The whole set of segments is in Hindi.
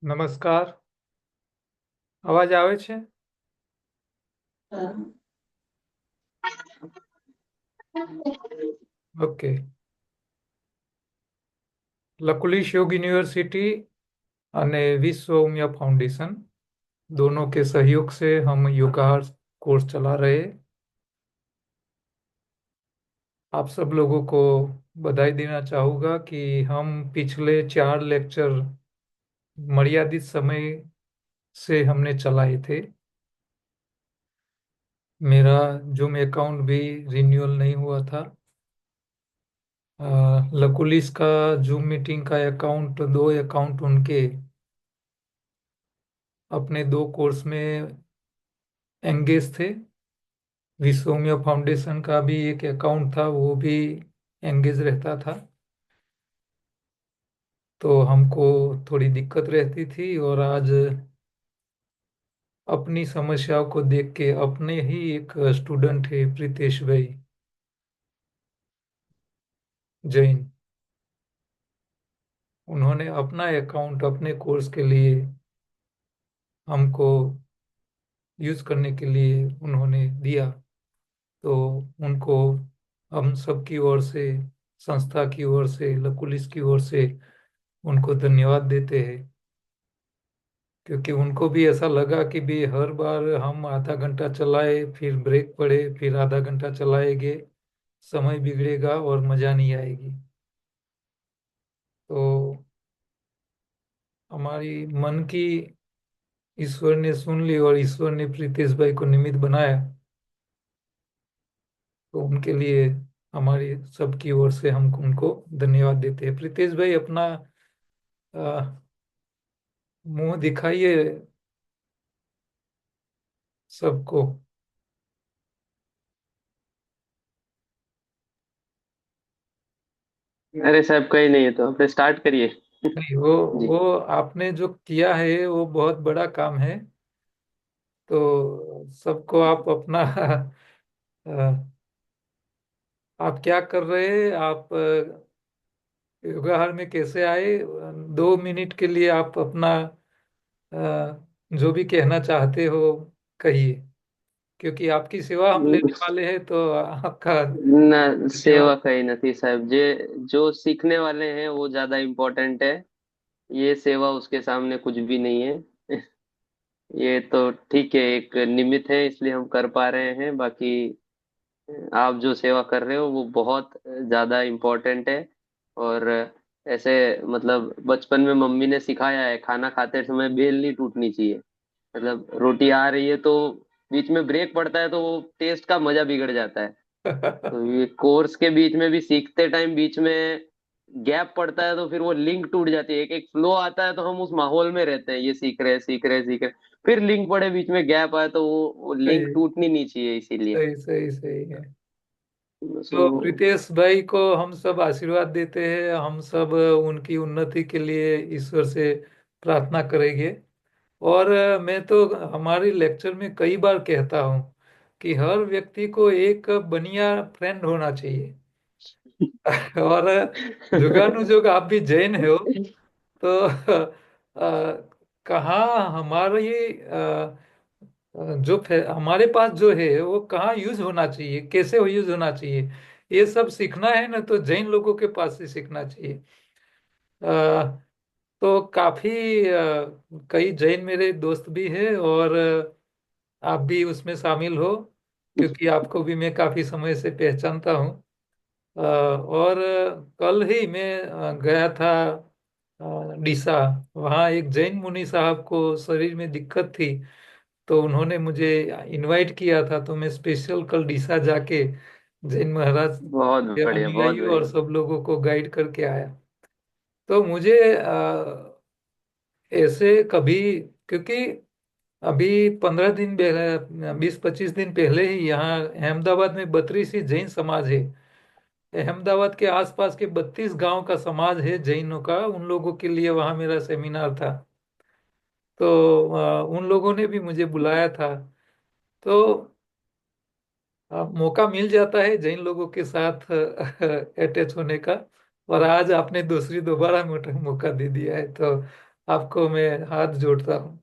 નમસ્કાર. અવાજ આવે છે? ओके. लकुलिश योग यूनिवर्सिटी અને विश्व उमिया फाउंडेशन दोनों के सहयोग से हम योगा कोर्स चला रहे हैं। आप सब लोगों को बधाई देना चाहूँगा कि हम पिछले 4 लेक्चर मर्यादित समय से हमने चलाए थे। मेरा जूम अकाउंट भी रिन्यूअल नहीं हुआ था। लकुलिस का जूम मीटिंग का अकाउंट, 2 अकाउंट उनके अपने 2 कोर्स में एंगेज थे। विश्वम्य फाउंडेशन का भी एक अकाउंट था, वो भी एंगेज रहता था। तो हमको थोड़ी दिक्कत रहती थी और आज अपनी समस्याओं को देख के अपने ही एक स्टूडेंट है प्रीतेश भाई जैन, उन्होंने अपना अकाउंट अपने कोर्स के लिए हमको यूज करने के लिए उन्होंने दिया। तो उनको हम सब की ओर से, संस्था की ओर से, लकुलिस की ओर से उनको धन्यवाद देते हैं, क्योंकि उनको भी ऐसा लगा कि भी हर बार हम आधा घंटा चलाए, फिर ब्रेक पड़े, फिर आधा घंटा चलाएंगे, समय बिगड़ेगा और मजा नहीं आएगी। तो हमारी मन की ईश्वर ने सुन ली और ईश्वर ने प्रीतेश भाई को निमित्त बनाया। तो उनके लिए हमारी सबकी ओर से हम उनको धन्यवाद देते हैं। प्रीतेश भाई, अपना मुंह दिखाइए सबको। अरे साहब, कहीं नहीं है तो अपने स्टार्ट करिए। नहीं, वो जी। वो आपने जो किया है वो बहुत बड़ा काम है। तो सबको आप अपना अ, आप क्या कर रहे हैं, आप योगाहार में कैसे आए, 2 मिनट के लिए आप अपना जो भी कहना चाहते हो कहिए, क्योंकि आपकी सेवा हम लेने वाले हैं, तो आपका ना, सेवा धन्यवाद। कहीं नहीं साहब जे। जो सीखने वाले हैं वो ज्यादा इम्पोर्टेंट है। ये सेवा उसके सामने कुछ भी नहीं है। ये तो ठीक है, एक निमित्त है इसलिए हम कर पा रहे हैं। बाकी आप जो सेवा कर रहे हो वो बहुत ज्यादा इम्पोर्टेंट है। और ऐसे मतलब बचपन में मम्मी ने सिखाया है, खाना खाते समय बेल नहीं टूटनी चाहिए। मतलब रोटी आ रही है तो बीच में ब्रेक पड़ता है तो वो टेस्ट का मजा बिगड़ जाता है। तो ये कोर्स के बीच में भी सीखते टाइम बीच में गैप पड़ता है तो फिर वो लिंक टूट जाती है। एक एक फ्लो आता है तो हम उस माहौल में रहते हैं, ये सीख रहे सीख रहे सीख रहे। फिर लिंक पड़े, बीच में गैप आए तो वो लिंक सही टूटनी नहीं चाहिए, इसीलिए। सही सही सही है। सो तो प्रीतेश भाई को हम सब आशीर्वाद देते हैं, हम सब उनकी उन्नति के लिए ईश्वर से प्रार्थना करेंगे। और मैं तो हमारे लेक्चर में कई बार कहता हूँ कि हर व्यक्ति को एक बढ़िया फ्रेंड होना चाहिए। और जुगानुजुग आप भी जैन हो, तो कहाँ हमारे हमारे पास जो है वो कहाँ यूज होना चाहिए, कैसे यूज होना चाहिए, ये सब सीखना है ना, तो जैन लोगों के पास से सीखना चाहिए। अ, तो काफी कई जैन मेरे दोस्त भी हैं, और आप भी उसमें शामिल हो, क्योंकि आपको भी मैं काफी समय से पहचानता हूँ। और कल ही मैं गया था डीसा। वहाँ एक जैन मुनि साहब को शरीर में दिक्कत थी, तो उन्होंने मुझे इनवाइट किया था, तो मैं स्पेशल कल डीसा जाके जैन महाराज बहुत के बढ़िया, बहुत अनुयायी और बढ़िया। सब लोगों को गाइड करके आया। तो मुझे ऐसे कभी, क्योंकि अभी 15 दिन पहले, 20-25 दिन पहले ही यहाँ अहमदाबाद में 32 ही जैन समाज है। अहमदाबाद के आसपास के 32 गांव का समाज है जैनों का, उन लोगों के लिए वहाँ मेरा सेमिनार था। तो उन लोगों ने भी मुझे बुलाया था। तो मौका मिल जाता है जैन लोगों के साथ अटैच होने का। और आज आपने दूसरी दोबारा मौका दे दिया है, तो आपको मैं हाथ जोड़ता हूँ।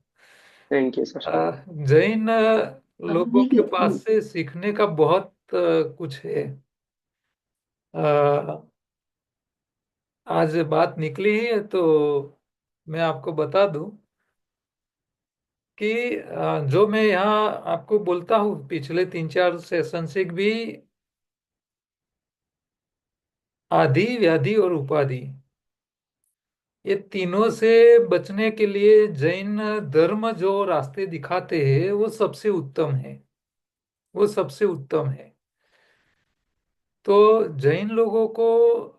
Thank you sir. जैन लोगों के पास से सीखने का बहुत कुछ है। अ, आज बात निकली ही है तो मैं आपको बता दूं कि जो मैं यहाँ आपको बोलता हूँ पिछले 3-4 सेशन से भी, आदि व्याधि और उपाधि, ये तीनों से बचने के लिए जैन धर्म जो रास्ते दिखाते हैं वो सबसे उत्तम है। वो सबसे उत्तम है। तो जैन लोगों को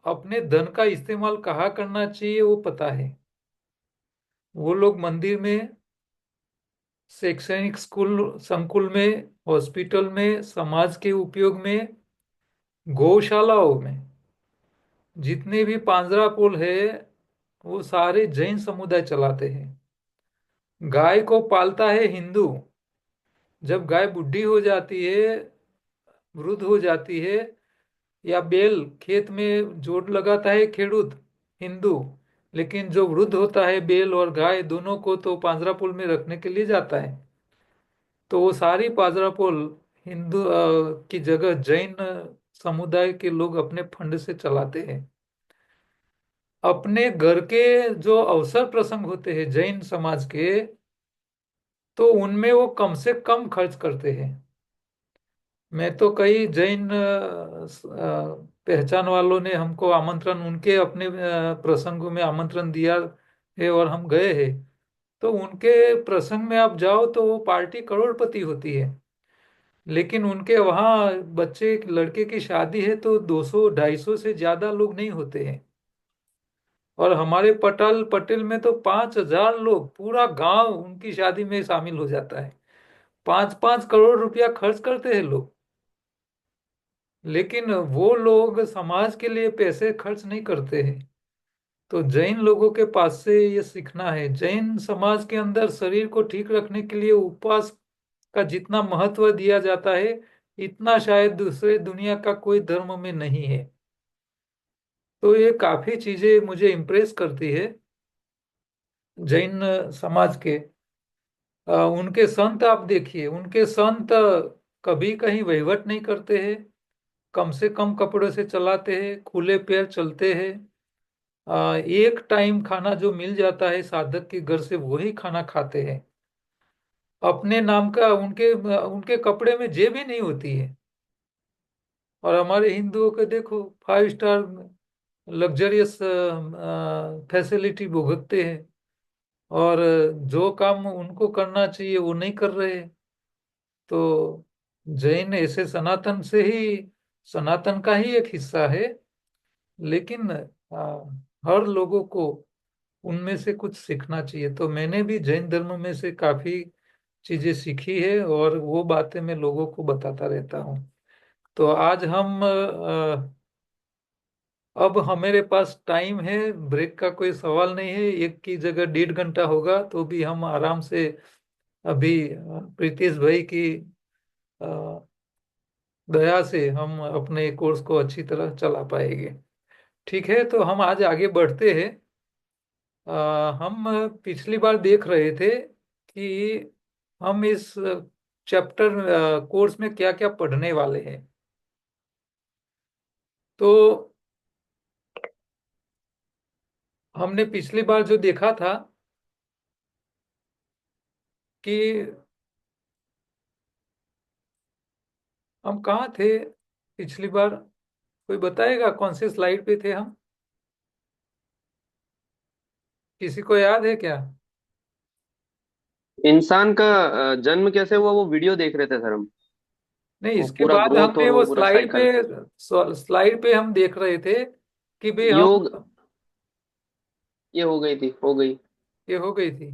अपने धन का इस्तेमाल कहाँ करना चाहिए वो पता है। वो लोग मंदिर में, शैक्षणिक स्कूल संकुल में, हॉस्पिटल में, समाज के उपयोग में, गौशालाओं में, जितने भी पांजरा पोल है वो सारे जैन समुदाय चलाते हैं। गाय को पालता है हिंदू। जब गाय बुढ़ी हो जाती है, वृद्ध हो जाती है, या बैल खेत में जोत लगाता है खेडूत, हिंदू। लेकिन जो वृद्ध होता है बैल और गाय दोनों को तो पांजरापोल में रखने के लिए जाता है। तो वो सारी पांजरापोल हिंदू की जगह जैन समुदाय के लोग अपने फंड से चलाते हैं। अपने घर के जो अवसर प्रसंग होते हैं जैन समाज के, तो उनमें वो कम से कम खर्च करते हैं। मैं तो कई जैन पहचान वालों ने हमको आमंत्रण, उनके अपने प्रसंगों में आमंत्रण दिया है और हम गए हैं। तो उनके प्रसंग में आप जाओ तो वो पार्टी करोड़पति होती है। लेकिन उनके वहाँ बच्चे लड़के की शादी है तो 200-250 से ज्यादा लोग नहीं होते हैं। और हमारे पटेल पटेल में तो 5,000 लोग, पूरा गांव उनकी शादी में शामिल हो जाता है। 5-5 करोड़ रुपया खर्च करते हैं लोग। लेकिन वो लोग समाज के लिए पैसे खर्च नहीं करते हैं। तो जैन लोगों के पास से ये सीखना है। जैन समाज के अंदर शरीर को ठीक रखने के लिए उपवास का जितना महत्व दिया जाता है, इतना शायद दूसरे दुनिया का कोई धर्म में नहीं है। तो ये काफी चीजें मुझे इम्प्रेस करती है जैन समाज के। उनके संत आप देखिए, उनके संत कभी कहीं वहीवट नहीं करते हैं। कम से कम कपड़े से चलाते हैं, खुले पैर चलते हैं। एक टाइम खाना जो मिल जाता है साधक के घर से वही खाना खाते हैं। अपने नाम का उनके उनके कपड़े में जेब ही नहीं होती है। और हमारे हिंदुओं को देखो, 5 स्टार लग्जरियस फैसिलिटी भुगतते हैं। और जो काम उनको करना चाहिए वो नहीं कर रहे। तो जैन ऐसे सनातन से ही, सनातन का ही एक हिस्सा है। लेकिन हर लोगों को उनमें से कुछ सीखना चाहिए। तो मैंने भी जैन धर्म में से काफी चीजें सीखी है और वो बातें मैं लोगों को बताता रहता हूँ। तो आज हम अब हमारे पास टाइम है, ब्रेक का कोई सवाल नहीं है। एक की जगह 1.5 घंटा होगा तो भी हम आराम से अभी प्रीतिश भाई की अ, दया से हम अपने कोर्स को अच्छी तरह चला पाएंगे। ठीक है, तो हम आज आगे बढ़ते हैं। हम पिछली बार देख रहे थे कि हम इस चैप्टर कोर्स में क्या क्या पढ़ने वाले हैं। तो हमने पिछली बार जो देखा था कि हम कहाँ थे पिछली बार, कोई बताएगा कौन से स्लाइड पे थे हम? किसी को याद है क्या? इंसान का जन्म कैसे हुआ वो वीडियो देख रहे थे सर हम। नहीं, वो इसके पूरा बाद ग्रोथ हमने और वो वो पूरा स्लाइड पे, साइकिल। हम देख रहे थे कि भाई हम, योग। ये हो गई थी, हो गई। ये हो गई थी।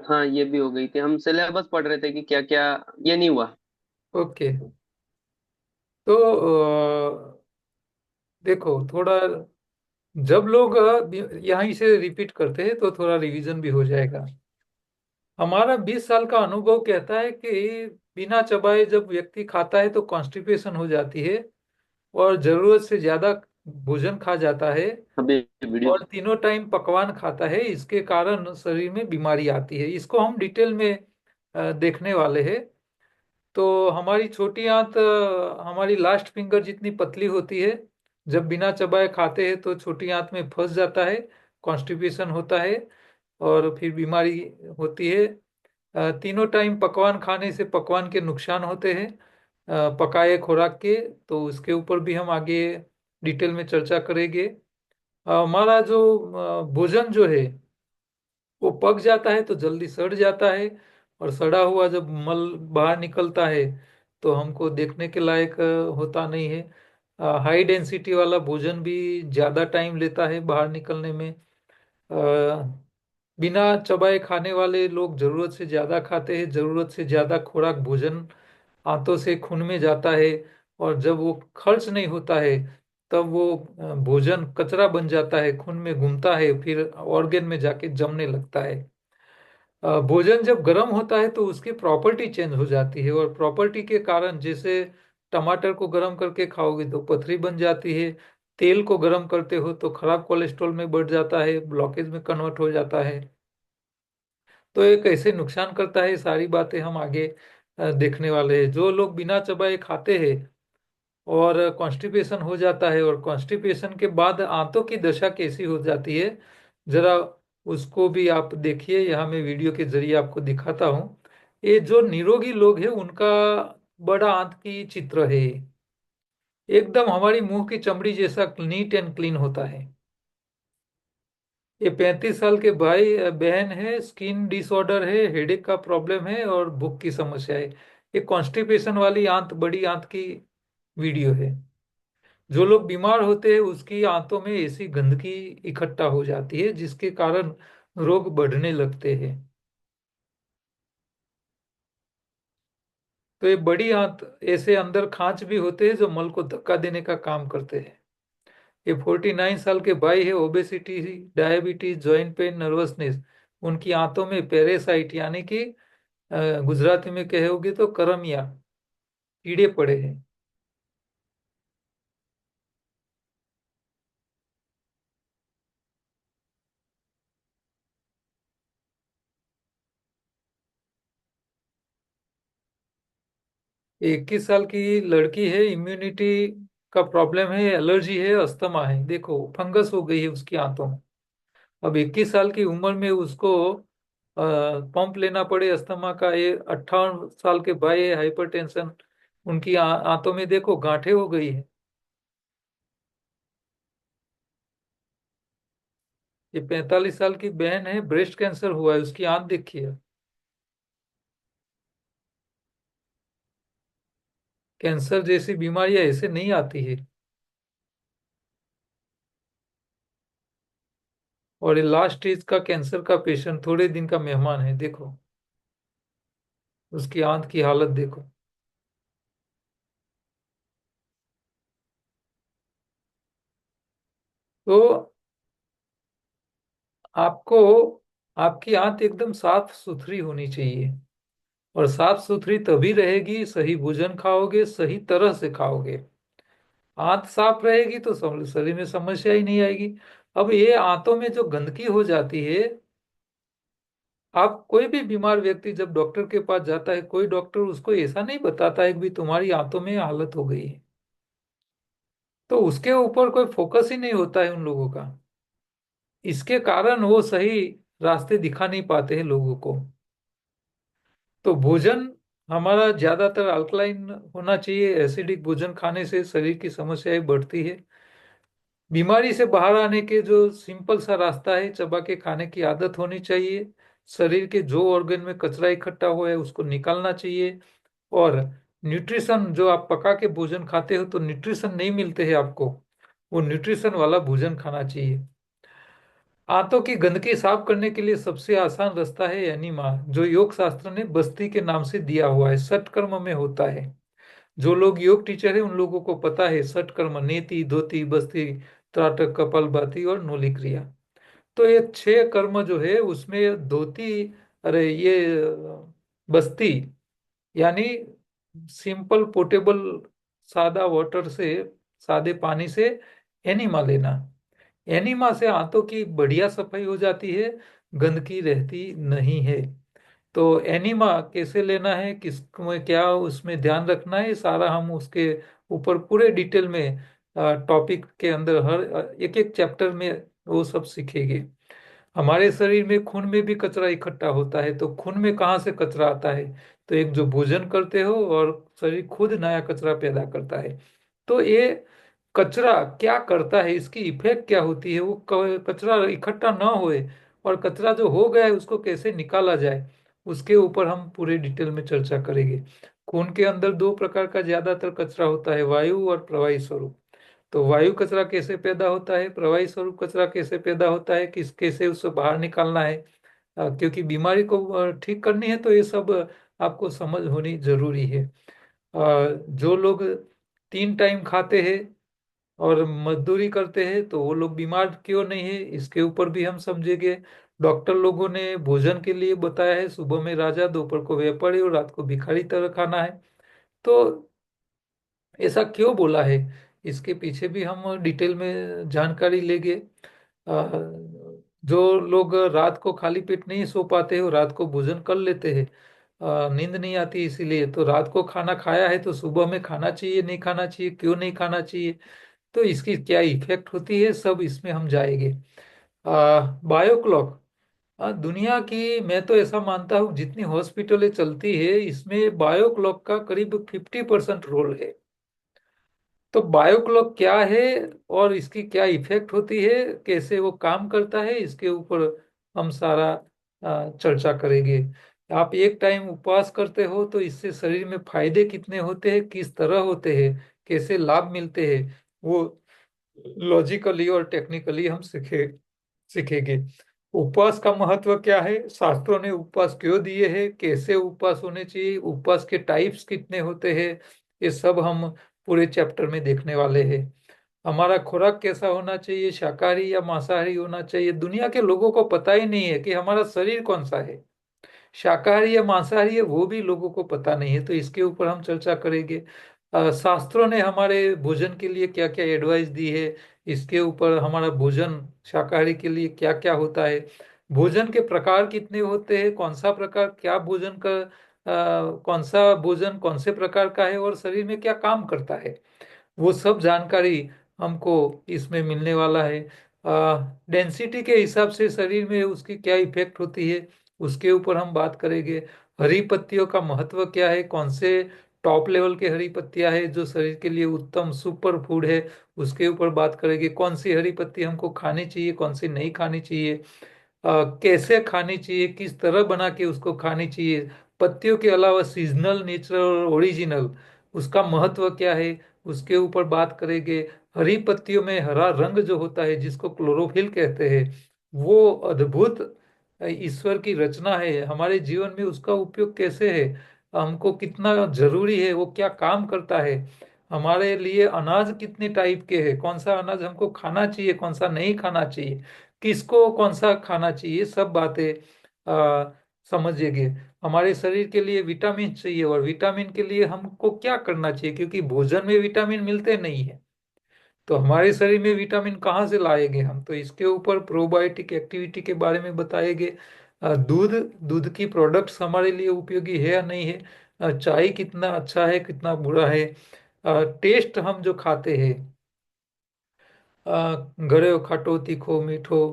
हाँ ये भी हो गई थी, हम सिलेबस पढ़ रहे थे कि क्या क्या। ये नहीं हुआ। ओके। तो देखो थोड़ा, जब लोग यहाँ से रिपीट करते हैं तो थोड़ा रिवीजन भी हो जाएगा। हमारा 20 साल का अनुभव कहता है कि बिना चबाए जब व्यक्ति खाता है तो कॉन्स्टिपेशन हो जाती है और जरूरत से ज्यादा भोजन खा जाता है अभी वीडियो। और तीनों टाइम पकवान खाता है, इसके कारण शरीर में बीमारी आती है। इसको हम डिटेल में देखने वाले हैं। तो हमारी छोटी आंत हमारी लास्ट फिंगर जितनी पतली होती है। जब बिना चबाए खाते हैं तो छोटी आंत में फंस जाता है, कॉन्स्टिपेशन होता है और फिर बीमारी होती है। तीनों टाइम पकवान खाने से पकवान के नुकसान होते हैं, पकाए खुराक के। तो उसके ऊपर भी हम आगे डिटेल में चर्चा करेंगे। हमारा जो भोजन जो है वो पक जाता है तो जल्दी सड़ जाता है, और सड़ा हुआ जब मल बाहर निकलता है तो हमको देखने के लायक होता नहीं है। हाई डेंसिटी वाला भोजन भी ज़्यादा टाइम लेता है बाहर निकलने में। बिना चबाए खाने वाले लोग जरूरत से ज़्यादा खाते हैं, जरूरत से ज़्यादा खुराक भोजन आंतों से खून में जाता है, और जब वो खर्च नहीं होता है तब वो भोजन कचरा बन जाता है, खून में घूमता है, फिर ऑर्गन में जाके जमने लगता है। भोजन जब गर्म होता है तो उसकी प्रॉपर्टी चेंज हो जाती है, और प्रॉपर्टी के कारण जैसे टमाटर को गर्म करके खाओगे तो पथरी बन जाती है, तेल को गर्म करते हो तो खराब कोलेस्ट्रॉल में बढ़ जाता है, ब्लॉकेज में कन्वर्ट हो जाता है। तो ये कैसे नुकसान करता है, सारी बातें हम आगे देखने वाले हैं। जो लोग बिना चबाए खाते हैं और कॉन्स्टिपेशन हो जाता है, और कॉन्स्टिपेशन के बाद आंतों की दशा कैसी हो जाती है, जरा उसको भी आप देखिए। यहाँ मैं वीडियो के जरिए आपको दिखाता हूँ। ये जो निरोगी लोग हैं उनका बड़ा आंत की चित्र है, एकदम हमारी मुंह की चमड़ी जैसा नीट एंड क्लीन होता है। ये 35 साल के भाई बहन है, स्किन डिसऑर्डर है, हेडेक का प्रॉब्लम है और भूख की समस्या है। ये कॉन्स्टिपेशन वाली आंत, बड़ी आंत की वीडियो है। जो लोग बीमार होते हैं उसकी आंतों में ऐसी गंदगी इकट्ठा हो जाती है जिसके कारण रोग बढ़ने लगते हैं। तो ये बड़ी आंत, ऐसे अंदर खांच भी होते हैं जो मल को धक्का देने का काम करते हैं। ये 49 साल के भाई है, obesity, diabetes, joint pain, nervousness. उनकी आंतों में पेरेसाइट यानी कि गुजराती में कहोगे तो करमिया, कीड़े पड़े हैं। 21 साल की लड़की है, इम्यूनिटी का प्रॉब्लम है, एलर्जी है, अस्थमा है, देखो फंगस हो गई है उसकी आंतों में। अब 21 साल की उम्र में उसको पंप लेना पड़े अस्थमा का। ये 58 साल के भाई है, हाइपरटेंशन। उनकी आंतों में देखो गांठें हो गई है। ये 45 साल की बहन है, ब्रेस्ट कैंसर हुआ है, उसकी आंत देखिए। कैंसर जैसी बीमारियां ऐसे नहीं आती है। और ये लास्ट स्टेज का कैंसर का पेशेंट, थोड़े दिन का मेहमान है, देखो उसकी आंत की हालत देखो। तो आपको, आपकी आंत एकदम साफ सुथरी होनी चाहिए, और साफ सुथरी तभी रहेगी सही भोजन खाओगे, सही तरह से खाओगे। आंत साफ रहेगी तो शरीर में समस्या ही नहीं आएगी। अब ये आंतों में जो गंदगी हो जाती है, आप कोई भी बीमार व्यक्ति जब डॉक्टर के पास जाता है, कोई डॉक्टर उसको ऐसा नहीं बताता है कि भाई तुम्हारी आंतों में हालत हो गई है। तो उसके ऊपर कोई फोकस ही नहीं होता है उन लोगों का। इसके कारण वो सही रास्ते दिखा नहीं पाते हैं लोगों को। तो भोजन हमारा ज्यादातर अल्कलाइन होना चाहिए। एसिडिक भोजन खाने से शरीर की समस्याएं बढ़ती है। बीमारी से बाहर आने के जो सिंपल सा रास्ता है, चबा के खाने की आदत होनी चाहिए। शरीर के जो ऑर्गन में कचरा इकट्ठा हुआ है उसको निकालना चाहिए। और न्यूट्रिशन, जो आप पका के भोजन खाते हो तो न्यूट्रिशन नहीं मिलते हैं आपको, वो न्यूट्रिशन वाला भोजन खाना चाहिए। आंतों की गंदगी साफ करने के लिए सबसे आसान रास्ता है एनीमा, जो योग शास्त्र ने बस्ती के नाम से दिया हुआ है, षटकर्म में होता है। जो लोग योग टीचर है उन लोगों को पता है षटकर्म: नेति, धोती, बस्ती, त्राटक, कपालभाति और नूली क्रिया। तो ये 6 कर्म जो है उसमें धोती, अरे ये बस्ती यानी सिंपल पोर्टेबल, सादा वाटर से, सादे पानी से एनिमा लेना। एनिमा से हाथों की बढ़िया सफाई हो जाती है, गंदगी रहती नहीं है। तो एनिमा कैसे लेना है, किस में क्या उसमें ध्यान रखना है, ये सारा हम उसके ऊपर पूरे डिटेल में टॉपिक के अंदर हर एक एक चैप्टर में वो सब सीखेंगे। हमारे शरीर में खून में भी कचरा इकट्ठा होता है, तो खून में कहाँ से कचरा आता है? तो एक जो भोजन करते हो और शरीर खुद नया कचरा पैदा करता है। तो ये कचरा क्या करता है, इसकी इफेक्ट क्या होती है, वो कचरा इकट्ठा ना होए और कचरा जो हो गया है उसको कैसे निकाला जाए, उसके ऊपर हम पूरे डिटेल में चर्चा करेंगे। खून के अंदर दो प्रकार का ज्यादातर कचरा होता है, वायु और प्रवाही स्वरूप। तो वायु कचरा कैसे पैदा होता है, प्रवाही स्वरूप कचरा कैसे पैदा होता है, किस कैसे उससे बाहर निकालना है, क्योंकि बीमारी को ठीक करनी है तो ये सब आपको समझ होनी जरूरी है। जो लोग 3 टाइम खाते हैं और मजदूरी करते हैं तो वो लोग बीमार क्यों नहीं है, इसके ऊपर भी हम समझेंगे। डॉक्टर लोगों ने भोजन के लिए बताया है, सुबह में राजा, दोपहर को व्यापारी और रात को भिखारी तरह खाना है। तो ऐसा क्यों बोला है, इसके पीछे भी हम डिटेल में जानकारी लेंगे। जो लोग रात को खाली पेट नहीं सो पाते हो, रात को भोजन कर लेते हैं, नींद नहीं आती इसीलिए, तो रात को खाना खाया है तो सुबह में खाना चाहिए नहीं खाना चाहिए, क्यों नहीं खाना चाहिए, तो इसकी क्या इफेक्ट होती है, सब इसमें हम जाएंगे। बायो क्लॉक, दुनिया की, मैं तो ऐसा मानता हूँ जितनी हॉस्पिटलें चलती है इसमें बायो क्लॉक का करीब 50% रोल है। तो बायो क्लॉक क्या है और इसकी क्या इफेक्ट होती है, कैसे वो काम करता है, इसके ऊपर हम सारा चर्चा करेंगे। आप 1 टाइम उपवास करते हो तो इससे शरीर में फायदे कितने होते हैं, किस तरह होते हैं, कैसे लाभ मिलते हैं, वो लॉजिकली और टेक्निकली हम सीखेंगे। उपवास का महत्व क्या है, शास्त्रों ने उपवास क्यों दिए हैं, कैसे उपवास होने चाहिए, उपवास के टाइप्स कितने होते हैं, ये सब हम पूरे चैप्टर में देखने वाले हैं। हमारा खुराक कैसा होना चाहिए, शाकाहारी या मांसाहारी होना चाहिए, दुनिया के लोगों को पता ही नहीं है कि हमारा शरीर कौन सा है, शाकाहारी या मांसाहारी है वो भी लोगों को पता नहीं है, तो इसके ऊपर हम चर्चा करेंगे। शास्त्रों ने हमारे भोजन के लिए क्या क्या एडवाइस दी है, इसके ऊपर हमारा भोजन शाकाहारी के लिए क्या क्या होता है, भोजन के प्रकार कितने होते हैं, कौन सा प्रकार क्या भोजन का, कौन सा भोजन कौन से प्रकार का है और शरीर में क्या काम करता है, वो सब जानकारी हमको इसमें मिलने वाला है। डेंसिटी के हिसाब से शरीर में उसकी क्या इफेक्ट होती है, उसके ऊपर हम बात करेंगे। हरी पत्तियों का महत्व क्या है, कौन से टॉप लेवल के हरी पत्तियां है जो शरीर के लिए उत्तम सुपर फूड है, उसके ऊपर बात करेंगे। कौन सी हरी पत्ती हमको खानी चाहिए, कौन सी नहीं खानी चाहिए, कैसे खानी चाहिए, किस तरह बना के उसको खानी चाहिए, पत्तियों के अलावा सीजनल, नेचुरल और ओरिजिनल, उसका महत्व क्या है, उसके ऊपर बात करेंगे। हरी पत्तियों में हरा रंग जो होता है जिसको क्लोरोफिल कहते हैं, वो अद्भुत ईश्वर की रचना है, हमारे जीवन में उसका उपयोग कैसे है, हमको कितना जरूरी है, वो क्या काम करता है, हमारे लिए अनाज कितने टाइप के हैं, कौन सा अनाज हमको खाना चाहिए, कौन सा नहीं खाना चाहिए, किसको कौन सा खाना चाहिए, सब बातें समझिएगा। हमारे शरीर के लिए विटामिन चाहिए और विटामिन के लिए हमको क्या करना चाहिए, क्योंकि भोजन में विटामिन मिलते नहीं है, तो हमारे शरीर में विटामिन कहाँ से लाएंगे हम, तो इसके ऊपर प्रोबायोटिक एक्टिविटी के बारे में बताएंगे। दूध, दूध की प्रोडक्ट्स हमारे लिए उपयोगी है या नहीं है, चाय कितना अच्छा है कितना बुरा है, टेस्ट हम जो खाते हैं, गरे खाटो तीखो मीठो,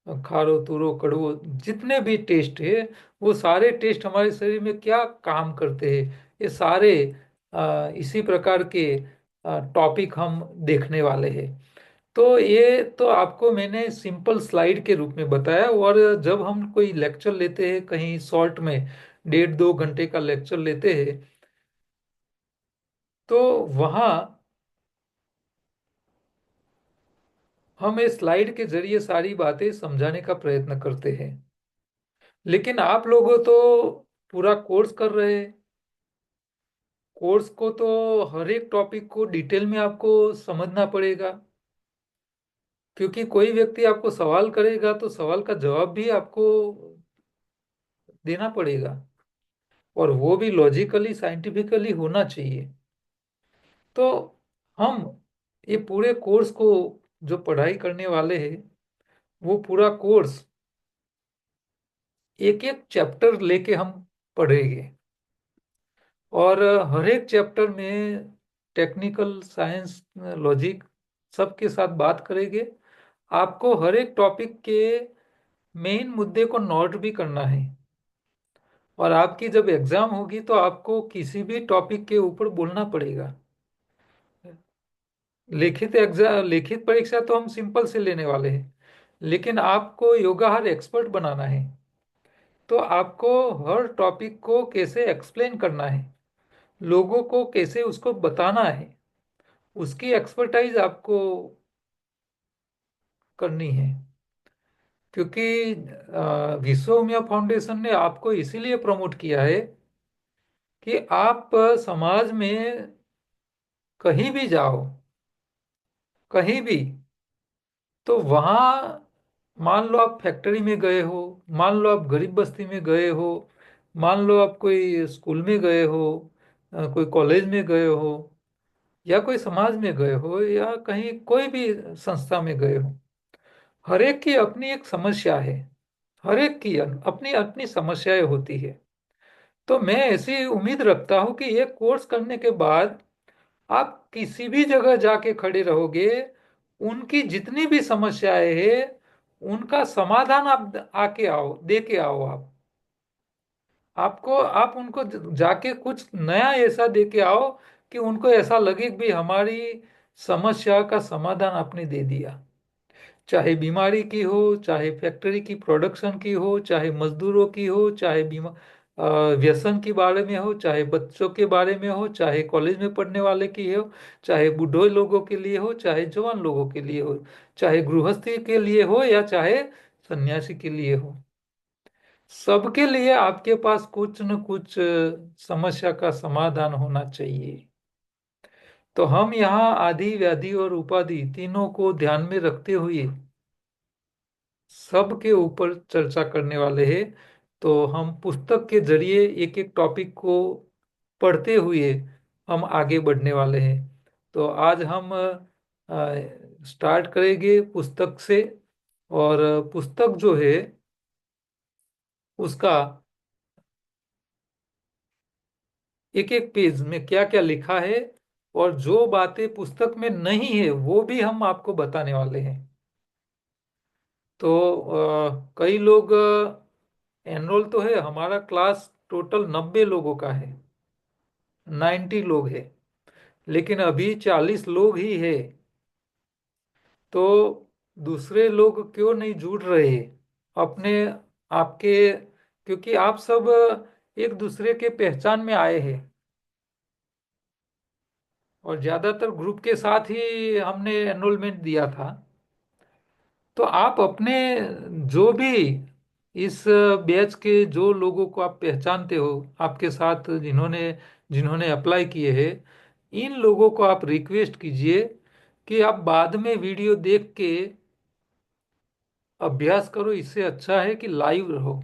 खारो तुरो कड़वो, जितने भी टेस्ट है वो सारे टेस्ट हमारे शरीर में क्या काम करते हैं, ये सारे इसी प्रकार के टॉपिक हम देखने वाले हैं। तो ये तो आपको मैंने सिंपल स्लाइड के रूप में बताया, और जब हम कोई लेक्चर लेते हैं कहीं शॉर्ट में 1.5-2 घंटे का लेक्चर लेते हैं, तो वहाँ हम इस स्लाइड के जरिए सारी बातें समझाने का प्रयत्न करते हैं। लेकिन आप लोग तो पूरा कोर्स कर रहे हैं, कोर्स को तो हर एक टॉपिक को डिटेल में आपको समझना पड़ेगा, क्योंकि कोई व्यक्ति आपको सवाल करेगा तो सवाल का जवाब भी आपको देना पड़ेगा, और वो भी लॉजिकली साइंटिफिकली होना चाहिए। तो हम ये पूरे कोर्स को जो पढ़ाई करने वाले हैं वो पूरा कोर्स एक एक चैप्टर लेके हम पढ़ेंगे। और हर एक चैप्टर में टेक्निकल, साइंस, लॉजिक सबके साथ बात करेंगे। आपको हर एक टॉपिक के मेन मुद्दे को नोट भी करना है। और आपकी जब एग्जाम होगी तो आपको किसी भी टॉपिक के ऊपर बोलना पड़ेगा। लिखित परीक्षा तो हम सिंपल से लेने वाले हैं, लेकिन आपको योगाहार एक्सपर्ट बनाना है। तो आपको हर टॉपिक को कैसे एक्सप्लेन करना है, लोगों को कैसे उसको बताना है, उसकी एक्सपर्टाइज आपको करनी है। क्योंकि विश्व होमियो फाउंडेशन ने आपको इसीलिए प्रमोट किया है कि आप समाज में कहीं भी जाओ, कहीं भी, तो वहाँ मान लो आप फैक्ट्री में गए हो, मान लो आप गरीब बस्ती में गए हो, मान लो आप कोई स्कूल में गए हो, कोई कॉलेज में गए हो, या कोई समाज में गए हो, या कहीं कोई भी संस्था में गए हो, हर एक की अपनी एक समस्या है। हर एक की अपनी अपनी समस्याएं होती है। तो मैं ऐसी उम्मीद रखता हूँ कि ये कोर्स करने के बाद आप किसी भी जगह जाके खड़े रहोगे, उनकी जितनी भी समस्याएं हैं उनका समाधान आप आके आओ, दे के आओ। आप उनको जाके कुछ नया ऐसा दे के आओ कि उनको ऐसा लगे कि भाई हमारी समस्या का समाधान आपने दे दिया। चाहे बीमारी की हो, चाहे फैक्ट्री की प्रोडक्शन की हो, चाहे मजदूरों की हो, चाहे व्यसन के बारे में हो, चाहे बच्चों के बारे में हो, चाहे कॉलेज में पढ़ने वाले की हो, चाहे बूढ़े लोगों के लिए हो, चाहे जवान लोगों के लिए हो, चाहे गृहस्थी के लिए हो, या चाहे सन्यासी के लिए हो, सबके लिए आपके पास कुछ न कुछ समस्या का समाधान होना चाहिए। तो हम यहाँ आदि, व्याधि और उपाधि तीनों को ध्यान में रखते हुए सबके ऊपर चर्चा करने वाले हैं। तो हम पुस्तक के जरिए एक एक टॉपिक को पढ़ते हुए हम आगे बढ़ने वाले हैं। तो आज हम स्टार्ट करेंगे पुस्तक से। और पुस्तक जो है उसका एक एक पेज में क्या क्या लिखा है, और जो बातें पुस्तक में नहीं है वो भी हम आपको बताने वाले हैं। तो कई लोग एनरोल तो है, हमारा क्लास टोटल 90 लोगों का है, 90 लोग है, लेकिन अभी 40 लोग ही है। तो दूसरे लोग क्यों नहीं जुड़ रहे अपने आपके, क्योंकि आप सब एक दूसरे के पहचान में आए हैं। और ज्यादातर ग्रुप के साथ ही हमने एनरोलमेंट दिया था। तो आप अपने जो भी इस बैच के जो लोगों को आप पहचानते हो, आपके साथ जिन्होंने जिन्होंने अप्लाई किए हैं, इन लोगों को आप रिक्वेस्ट कीजिए कि आप बाद में वीडियो देख के अभ्यास करो। इससे अच्छा है कि लाइव रहो।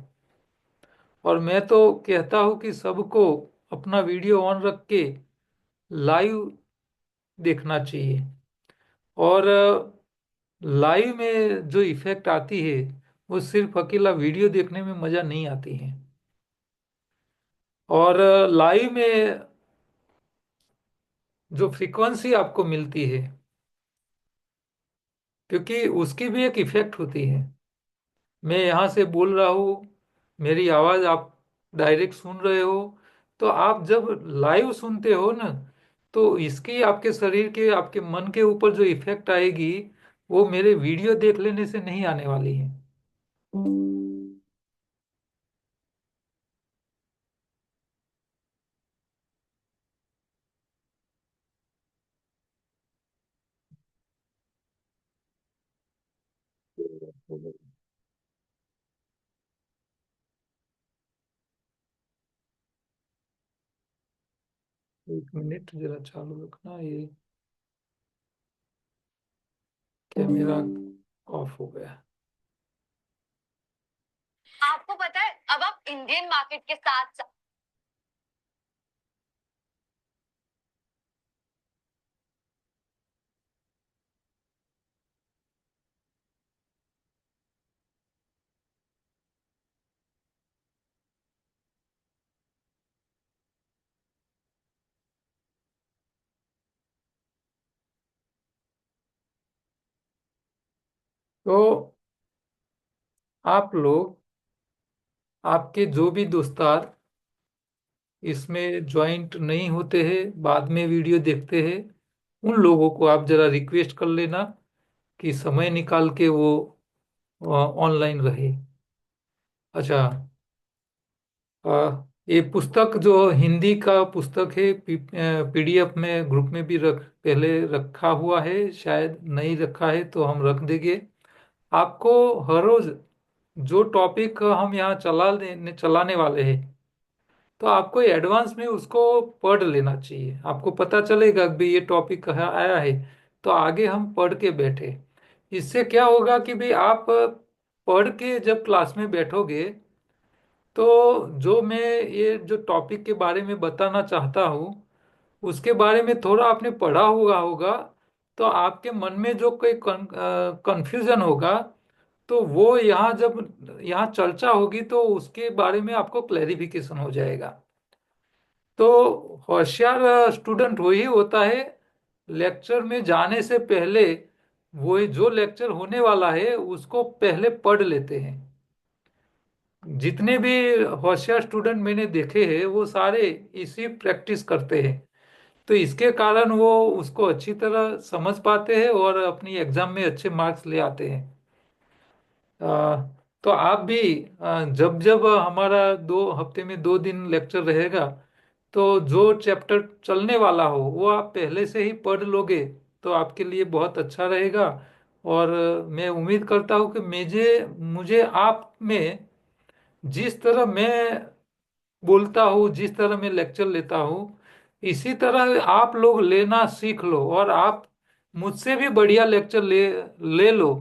और मैं तो कहता हूँ कि सबको अपना वीडियो ऑन रख के लाइव देखना चाहिए। और लाइव में जो इफेक्ट आती है वो सिर्फ अकेला वीडियो देखने में मजा नहीं आती है। और लाइव में जो फ्रीक्वेंसी आपको मिलती है, क्योंकि उसकी भी एक इफेक्ट होती है। मैं यहाँ से बोल रहा हूँ, मेरी आवाज़ आप डायरेक्ट सुन रहे हो, तो आप जब लाइव सुनते हो ना, तो इसकी आपके शरीर के, आपके मन के ऊपर जो इफेक्ट आएगी वो मेरे वीडियो देख लेने से नहीं आने वाली है। एक मिनट जरा चालू रखना, ये कैमरा ऑफ हो गया। आपको पता है अब आप इंडियन मार्केट के साथ साथ तो आप लोग, आपके जो भी दोस्तार इसमें ज्वाइंट नहीं होते हैं, बाद में वीडियो देखते हैं, उन लोगों को आप जरा रिक्वेस्ट कर लेना कि समय निकाल के वो ऑनलाइन रहे। अच्छा, ये पुस्तक जो हिंदी का पुस्तक है, पीडीएफ में ग्रुप में भी पहले रखा हुआ है, शायद नहीं रखा है तो हम रख देंगे। आपको हर रोज जो टॉपिक हम यहाँ चलाने वाले हैं, तो आपको एडवांस में उसको पढ़ लेना चाहिए। आपको पता चलेगा कि भाई ये टॉपिक कहाँ आया है, तो आगे हम पढ़ के बैठे। इससे क्या होगा कि भाई आप पढ़ के जब क्लास में बैठोगे, तो जो मैं ये जो टॉपिक के बारे में बताना चाहता हूँ, उसके बारे में थोड़ा आपने पढ़ा हुआ होगा। तो आपके मन में जो कोई कंफ्यूजन होगा, तो वो यहाँ जब यहाँ चर्चा होगी तो उसके बारे में आपको क्लैरिफिकेशन हो जाएगा। तो होशियार स्टूडेंट वही होता है, लेक्चर में जाने से पहले वो जो लेक्चर होने वाला है उसको पहले पढ़ लेते हैं। जितने भी होशियार स्टूडेंट मैंने देखे हैं वो सारे इसी प्रैक्टिस करते हैं। तो इसके कारण वो उसको अच्छी तरह समझ पाते हैं और अपनी एग्जाम में अच्छे मार्क्स ले आते हैं। आ, तो आप भी जब जब हमारा 2 हफ्ते में 2 दिन लेक्चर रहेगा, तो जो चैप्टर चलने वाला हो वो आप पहले से ही पढ़ लोगे, तो आपके लिए बहुत अच्छा रहेगा। और मैं उम्मीद करता हूँ कि मुझे मुझे आप में जिस तरह मैं बोलता हूँ, जिस तरह मैं लेक्चर लेता हूँ, इसी तरह आप लोग लेना सीख लो और आप मुझसे भी बढ़िया लेक्चर ले ले लो,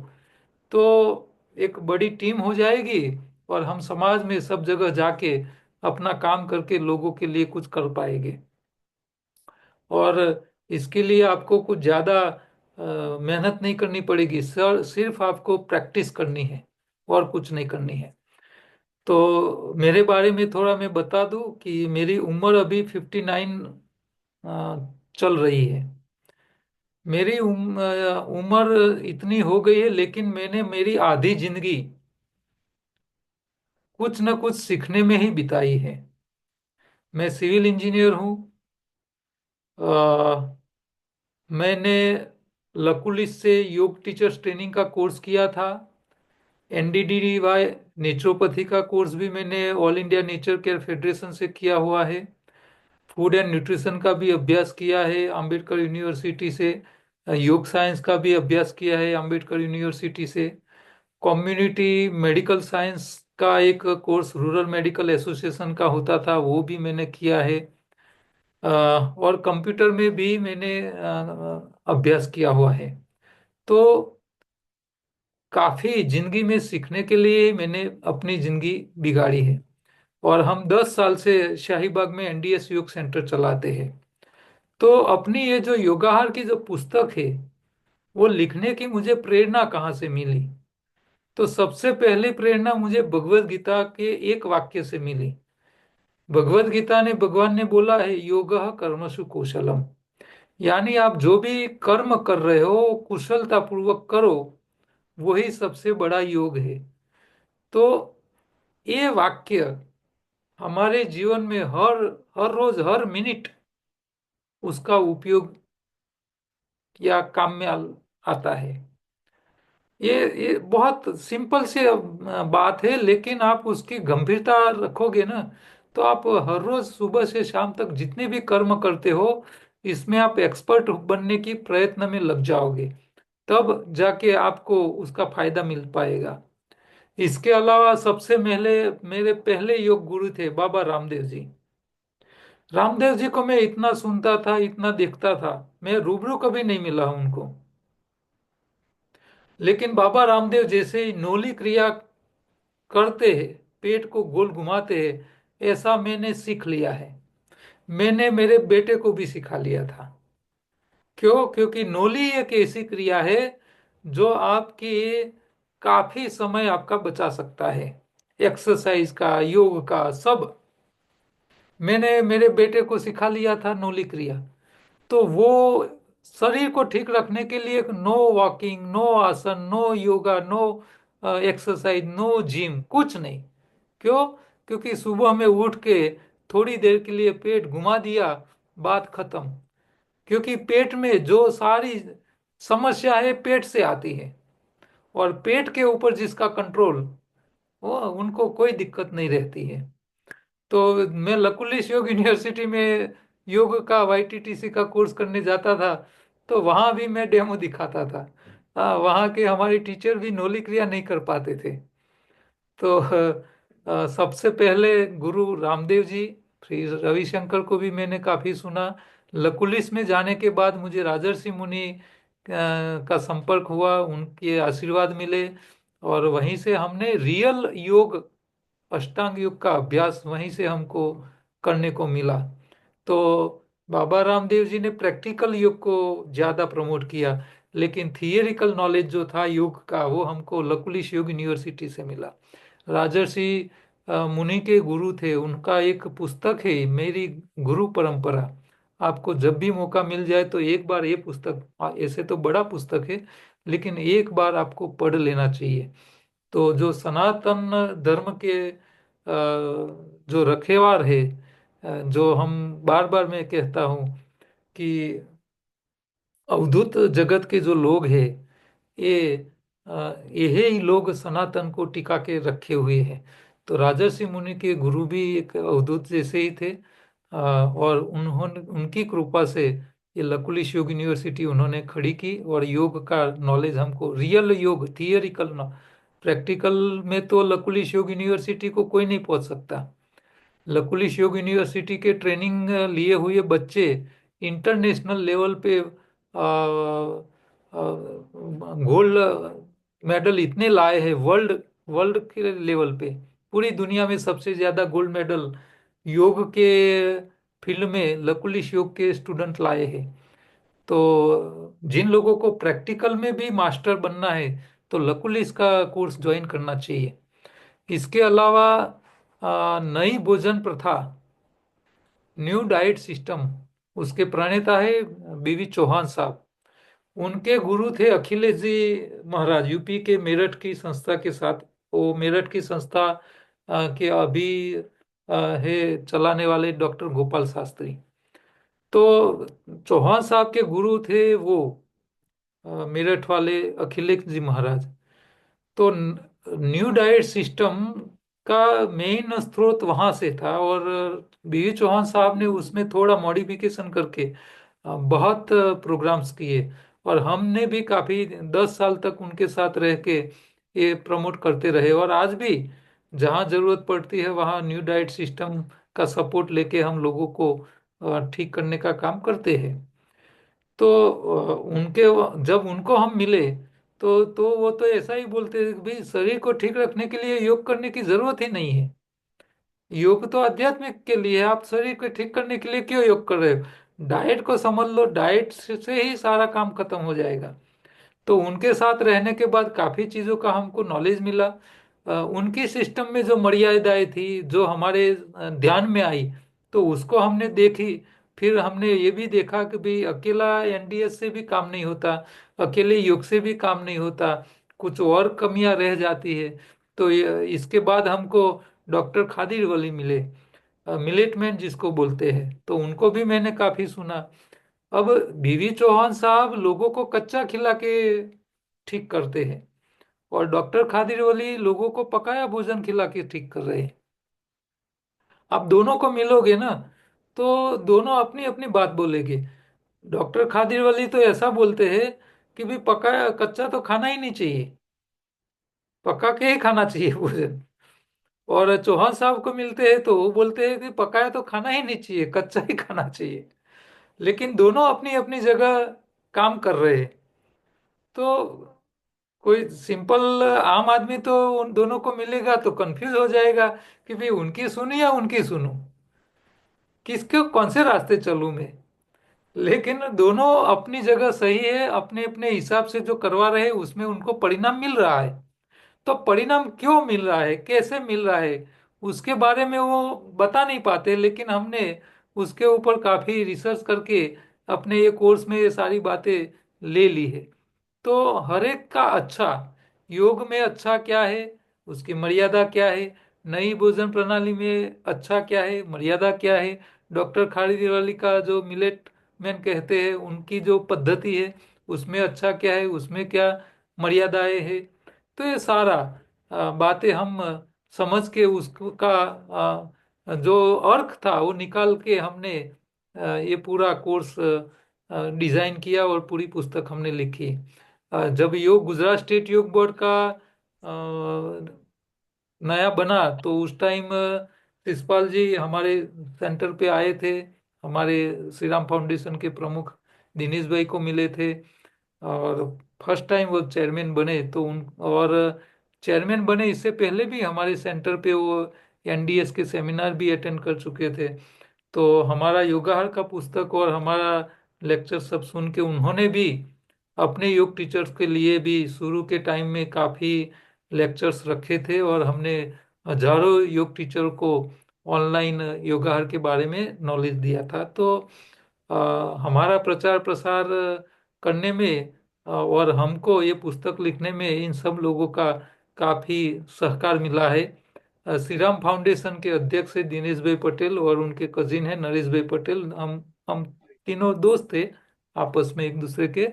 तो एक बड़ी टीम हो जाएगी और हम समाज में सब जगह जाके अपना काम करके लोगों के लिए कुछ कर पाएंगे। और इसके लिए आपको कुछ ज़्यादा मेहनत नहीं करनी पड़ेगी सर, सिर्फ आपको प्रैक्टिस करनी है और कुछ नहीं करनी है। तो मेरे बारे में थोड़ा मैं बता दूं कि मेरी उम्र अभी 59 चल रही है। मेरी उम्र इतनी हो गई है, लेकिन मैंने मेरी आधी जिंदगी कुछ न कुछ सीखने में ही बिताई है। मैं सिविल इंजीनियर हूँ। अ, मैंने लकुलिस से योग टीचर्स ट्रेनिंग का कोर्स किया था। एनडीडीवाई नेचुरोपैथी का कोर्स भी मैंने all India nature care federation से किया हुआ है। फूड एंड न्यूट्रिशन का भी अभ्यास किया है अंबेडकर यूनिवर्सिटी से। योग साइंस का भी अभ्यास किया है अंबेडकर यूनिवर्सिटी से। कम्युनिटी मेडिकल साइंस का एक कोर्स रूरल मेडिकल एसोसिएशन का होता था, वो भी मैंने किया है। और कंप्यूटर में भी मैंने अभ्यास किया हुआ है। तो काफी जिंदगी में सीखने के लिए मैंने अपनी जिंदगी बिगाड़ी है। और हम 10 साल से शाहीबाग में एनडीएस योग सेंटर चलाते हैं। तो अपनी ये जो योगाहार की जो पुस्तक है, वो लिखने की मुझे प्रेरणा कहाँ से मिली? तो सबसे पहले प्रेरणा मुझे भगवत गीता के एक वाक्य से मिली। भगवत गीता ने भगवान ने बोला है, योगः कर्मसु कौशलम। यानी आप जो भी कर्म कर रहे हो कुशलता पूर्वक करो, वही सबसे बड़ा योग है। तो ये वाक्य हमारे जीवन में हर हर रोज हर मिनट उसका उपयोग या काम में आता है। ये बहुत सिंपल सी बात है, लेकिन आप उसकी गंभीरता रखोगे ना, तो आप हर रोज सुबह से शाम तक जितने भी कर्म करते हो, इसमें आप एक्सपर्ट बनने की प्रयत्न में लग जाओगे। तब जाके आपको उसका फायदा मिल पाएगा। इसके अलावा सबसे पहले मेरे पहले योग गुरु थे बाबा रामदेव जी। रामदेव जी को मैं इतना सुनता था, इतना देखता था, मैं रूबरू कभी नहीं मिला उनको। लेकिन बाबा रामदेव जैसे ही नोली क्रिया करते हैं, पेट को गोल घुमाते हैं, ऐसा मैंने सीख लिया है। मैंने मेरे बेटे को भी सिखा लिया था। क्यों? क्योंकि नोली एक ऐसी क्रिया है जो आपकी काफी समय आपका बचा सकता है। एक्सरसाइज का, योग का, सब मैंने मेरे बेटे को सिखा लिया था नोली क्रिया। तो वो शरीर को ठीक रखने के लिए नो वॉकिंग, नो आसन, no yoga, no exercise, no gym, कुछ नहीं। क्यों? क्योंकि सुबह में उठ के थोड़ी देर के लिए पेट घुमा दिया, बात खत्म। क्योंकि पेट में जो सारी समस्या है पेट से आती है, और पेट के ऊपर जिसका कंट्रोल, वो उनको कोई दिक्कत नहीं रहती है। तो मैं लकुलिश योग यूनिवर्सिटी में योग का वाईटीटीसी का कोर्स करने जाता था, तो वहाँ भी मैं डेमो दिखाता था। वहाँ के हमारे टीचर भी नोली क्रिया नहीं कर पाते थे। तो सबसे पहले गुरु रामदेव जी, फिर रविशंकर को भी मैंने काफ़ी सुना। लकुलिश में जाने के बाद मुझे राजर्षि मुनि का संपर्क हुआ, उनके आशीर्वाद मिले, और वहीं से हमने रियल योग, अष्टांग योग का अभ्यास वहीं से हमको करने को मिला। तो बाबा रामदेव जी ने प्रैक्टिकल योग को ज़्यादा प्रमोट किया, लेकिन थियरिकल नॉलेज जो था योग का वो हमको लकुलिश योग यूनिवर्सिटी से मिला। राजर्षि मुनि के गुरु थे, उनका एक पुस्तक है मेरी गुरु परंपरा। आपको जब भी मौका मिल जाए तो एक बार ये पुस्तक, ऐसे तो बड़ा पुस्तक है, लेकिन एक बार आपको पढ़ लेना चाहिए। तो जो सनातन धर्म के जो रखेवार है, जो हम बार बार मैं कहता हूँ कि अवधूत जगत के जो लोग हैं, ये यही लोग सनातन को टिका के रखे हुए हैं। तो राजर्षि मुनि के गुरु भी एक अवधूत जैसे ही थे, और उन्होंने, उनकी कृपा से ये लकुलिश योग यूनिवर्सिटी उन्होंने खड़ी की, और योग का नॉलेज हमको, रियल योग, थियरिकल ना, प्रैक्टिकल में तो लकुलिश योग यूनिवर्सिटी को कोई नहीं पहुंच सकता। लकुलिश योग यूनिवर्सिटी के ट्रेनिंग लिए हुए बच्चे इंटरनेशनल लेवल पे गोल्ड मेडल इतने लाए हैं, वर्ल्ड वर्ल्ड के लेवल पे, पूरी दुनिया में सबसे ज्यादा गोल्ड मेडल योग के फील्ड में लकुलिश योग के स्टूडेंट लाए हैं। तो जिन लोगों को प्रैक्टिकल में भी मास्टर बनना है तो लकुलिश का कोर्स ज्वाइन करना चाहिए। इसके अलावा नई भोजन प्रथा, न्यू डाइट सिस्टम, उसके प्रणेता है बीवी चौहान साहब। उनके गुरु थे अखिलेश जी महाराज, यूपी के मेरठ की संस्था के साथ, वो मेरठ की संस्था के अभी है चलाने वाले डॉक्टर गोपाल शास्त्री। तो चौहान साहब के गुरु थे वो मेरठ वाले अखिलेश जी महाराज। तो न्यू डाइट सिस्टम का मेन स्रोत वहां से था, और बीवी चौहान साहब ने उसमें थोड़ा मॉडिफिकेशन करके बहुत प्रोग्राम्स किए, और हमने भी काफी 10 साल तक उनके साथ रह के ये प्रमोट करते रहे, और आज भी जहाँ जरूरत पड़ती है वहाँ न्यू डाइट सिस्टम का सपोर्ट लेके हम लोगों को ठीक करने का काम करते हैं। तो उनके, जब उनको हम मिले तो वो तो ऐसा ही बोलते थे कि भाई शरीर को ठीक रखने के लिए योग करने की जरूरत ही नहीं है। योग तो आध्यात्मिक के लिए है, आप शरीर को ठीक करने के लिए क्यों योग कर रहे हो? डाइट को समझ लो, डाइट से ही सारा काम खत्म हो जाएगा। तो उनके साथ रहने के बाद काफी चीजों का हमको नॉलेज मिला। उनकी सिस्टम में जो मर्यादाएं थी जो हमारे ध्यान में आई, तो उसको हमने देखी। फिर हमने ये भी देखा कि भाई अकेला एनडीएस से भी काम नहीं होता, अकेले योग से भी काम नहीं होता, कुछ और कमियां रह जाती है। तो इसके बाद हमको डॉक्टर खादिर वली मिले, मिलेटमैन जिसको बोलते हैं, तो उनको भी मैंने काफी सुना। अब बीवी चौहान साहब लोगों को कच्चा खिला के ठीक करते हैं, और डॉक्टर खादिर वली लोगों को पकाया भोजन खिला के ठीक कर रहे हैं। आप दोनों को मिलोगे ना, तो दोनों अपनी अपनी बात बोलेंगे। डॉक्टर खादिर वली तो ऐसा बोलते हैं कि भी पकाया कच्चा तो खाना ही नहीं चाहिए, पका के ही खाना चाहिए भोजन। और चौहान साहब को मिलते हैं तो वो बोलते हैं कि पकाया तो खाना ही नहीं चाहिए, कच्चा ही खाना चाहिए। लेकिन दोनों अपनी अपनी जगह काम कर रहे हैं। तो कोई सिंपल आम आदमी तो उन दोनों को मिलेगा तो कंफ्यूज हो जाएगा कि भाई उनकी सुनूं या उनकी सुनूं, किसके कौन से रास्ते चलूं मैं। लेकिन दोनों अपनी जगह सही है, अपने अपने हिसाब से जो करवा रहे हैं उसमें उनको परिणाम मिल रहा है। तो परिणाम क्यों मिल रहा है, कैसे मिल रहा है, उसके बारे में वो बता नहीं पाते, लेकिन हमने उसके ऊपर काफी रिसर्च करके अपने ये कोर्स में ये सारी बातें ले ली है। तो हर एक का अच्छा, योग में अच्छा क्या है, उसकी मर्यादा क्या है, नई भोजन प्रणाली में अच्छा क्या है, मर्यादा क्या है, डॉक्टर खालिद का जो मिलेट मैन कहते हैं उनकी जो पद्धति है उसमें अच्छा क्या है, उसमें क्या मर्यादाएं है। तो ये सारा बातें हम समझ के उसका जो अर्थ था वो निकाल के हमने ये पूरा कोर्स डिजाइन किया और पूरी पुस्तक हमने लिखी। जब योग गुजरात स्टेट योग बोर्ड का नया बना तो उस टाइम शिषपाल जी हमारे सेंटर पे आए थे, हमारे श्री राम फाउंडेशन के प्रमुख दिनेश भाई को मिले थे। और फर्स्ट टाइम वो चेयरमैन बने तो उन, और चेयरमैन बने इससे पहले भी हमारे सेंटर पे वो एनडीएस के सेमिनार भी अटेंड कर चुके थे। तो हमारा योगाहार का पुस्तक और हमारा लेक्चर सब सुन के उन्होंने भी अपने योग टीचर्स के लिए भी शुरू के टाइम में काफ़ी लेक्चर्स रखे थे, और हमने हजारों योग टीचर को ऑनलाइन योगाहार के बारे में नॉलेज दिया था। तो हमारा प्रचार प्रसार करने में और हमको ये पुस्तक लिखने में इन सब लोगों का काफ़ी सहकार मिला है। श्री राम फाउंडेशन के अध्यक्ष है दिनेश भाई पटेल, और उनके कजिन है नरेश भाई पटेल। हम तीनों दोस्त थे आपस में एक दूसरे के।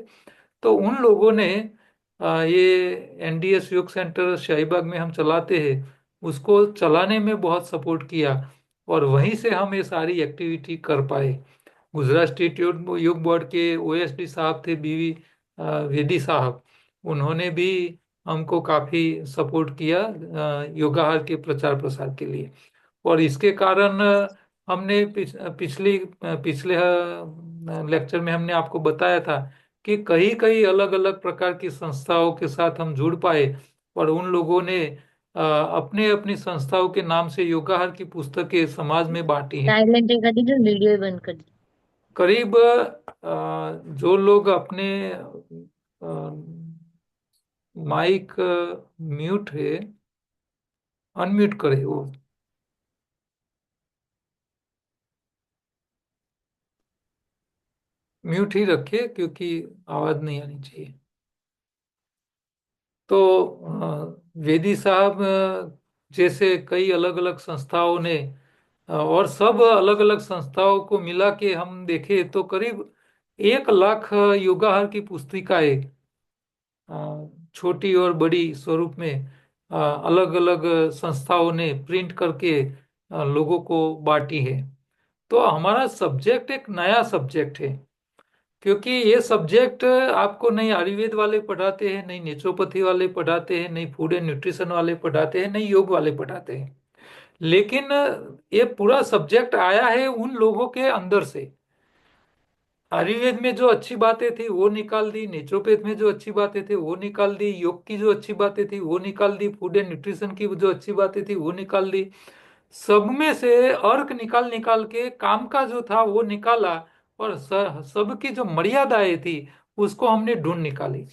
तो उन लोगों ने ये एनडीएस योग सेंटर शाहीबाग में हम चलाते हैं उसको चलाने में बहुत सपोर्ट किया, और वहीं से हम ये सारी एक्टिविटी कर पाए। गुजरात स्टेट योग बोर्ड के ओएसडी साहब थे बीवी वेदी साहब, उन्होंने भी हमको काफी सपोर्ट किया योगाहार के प्रचार प्रसार के लिए। और इसके कारण हमने पिछले लेक्चर में हमने आपको बताया था कि कई कई अलग अलग प्रकार की संस्थाओं के साथ हम जुड़ पाए, और उन लोगों ने अपने अपनी संस्थाओं के नाम से योगाहार की पुस्तकें समाज में बांटी हैं। साइलेंट कर दी जो वीडियो ही बंद कर दी। करीब जो लोग अपने माइक म्यूट है, अनम्यूट करे वो, म्यूट ही रखे क्योंकि आवाज नहीं आनी चाहिए। तो वेदी साहब जैसे कई अलग अलग संस्थाओं ने और सब अलग अलग संस्थाओं को मिला के हम देखें तो करीब 1 लाख योगाहार की पुस्तिकाएं छोटी और बड़ी स्वरूप में अलग अलग संस्थाओं ने प्रिंट करके लोगों को बांटी है। तो हमारा सब्जेक्ट एक नया सब्जेक्ट है, क्योंकि ये सब्जेक्ट आपको नहीं आयुर्वेद वाले पढ़ाते हैं, नहीं नेचुरोपैथी वाले पढ़ाते हैं, नहीं फूड एंड न्यूट्रिशन वाले पढ़ाते हैं, नहीं योग वाले पढ़ाते हैं। लेकिन ये पूरा सब्जेक्ट आया है उन लोगों के अंदर से। आयुर्वेद में जो अच्छी बातें थी वो निकाल दी, नेचुरोपैथ में जो अच्छी बातें थी वो निकाल दी, योग की जो अच्छी बातें थी वो निकाल दी, फूड एंड न्यूट्रिशन की जो अच्छी बातें थी वो निकाल दी। सब में से अर्क निकाल निकाल के काम का जो था वो निकाला, और सबकी जो मर्यादाएं थी उसको हमने ढूंढ निकाली,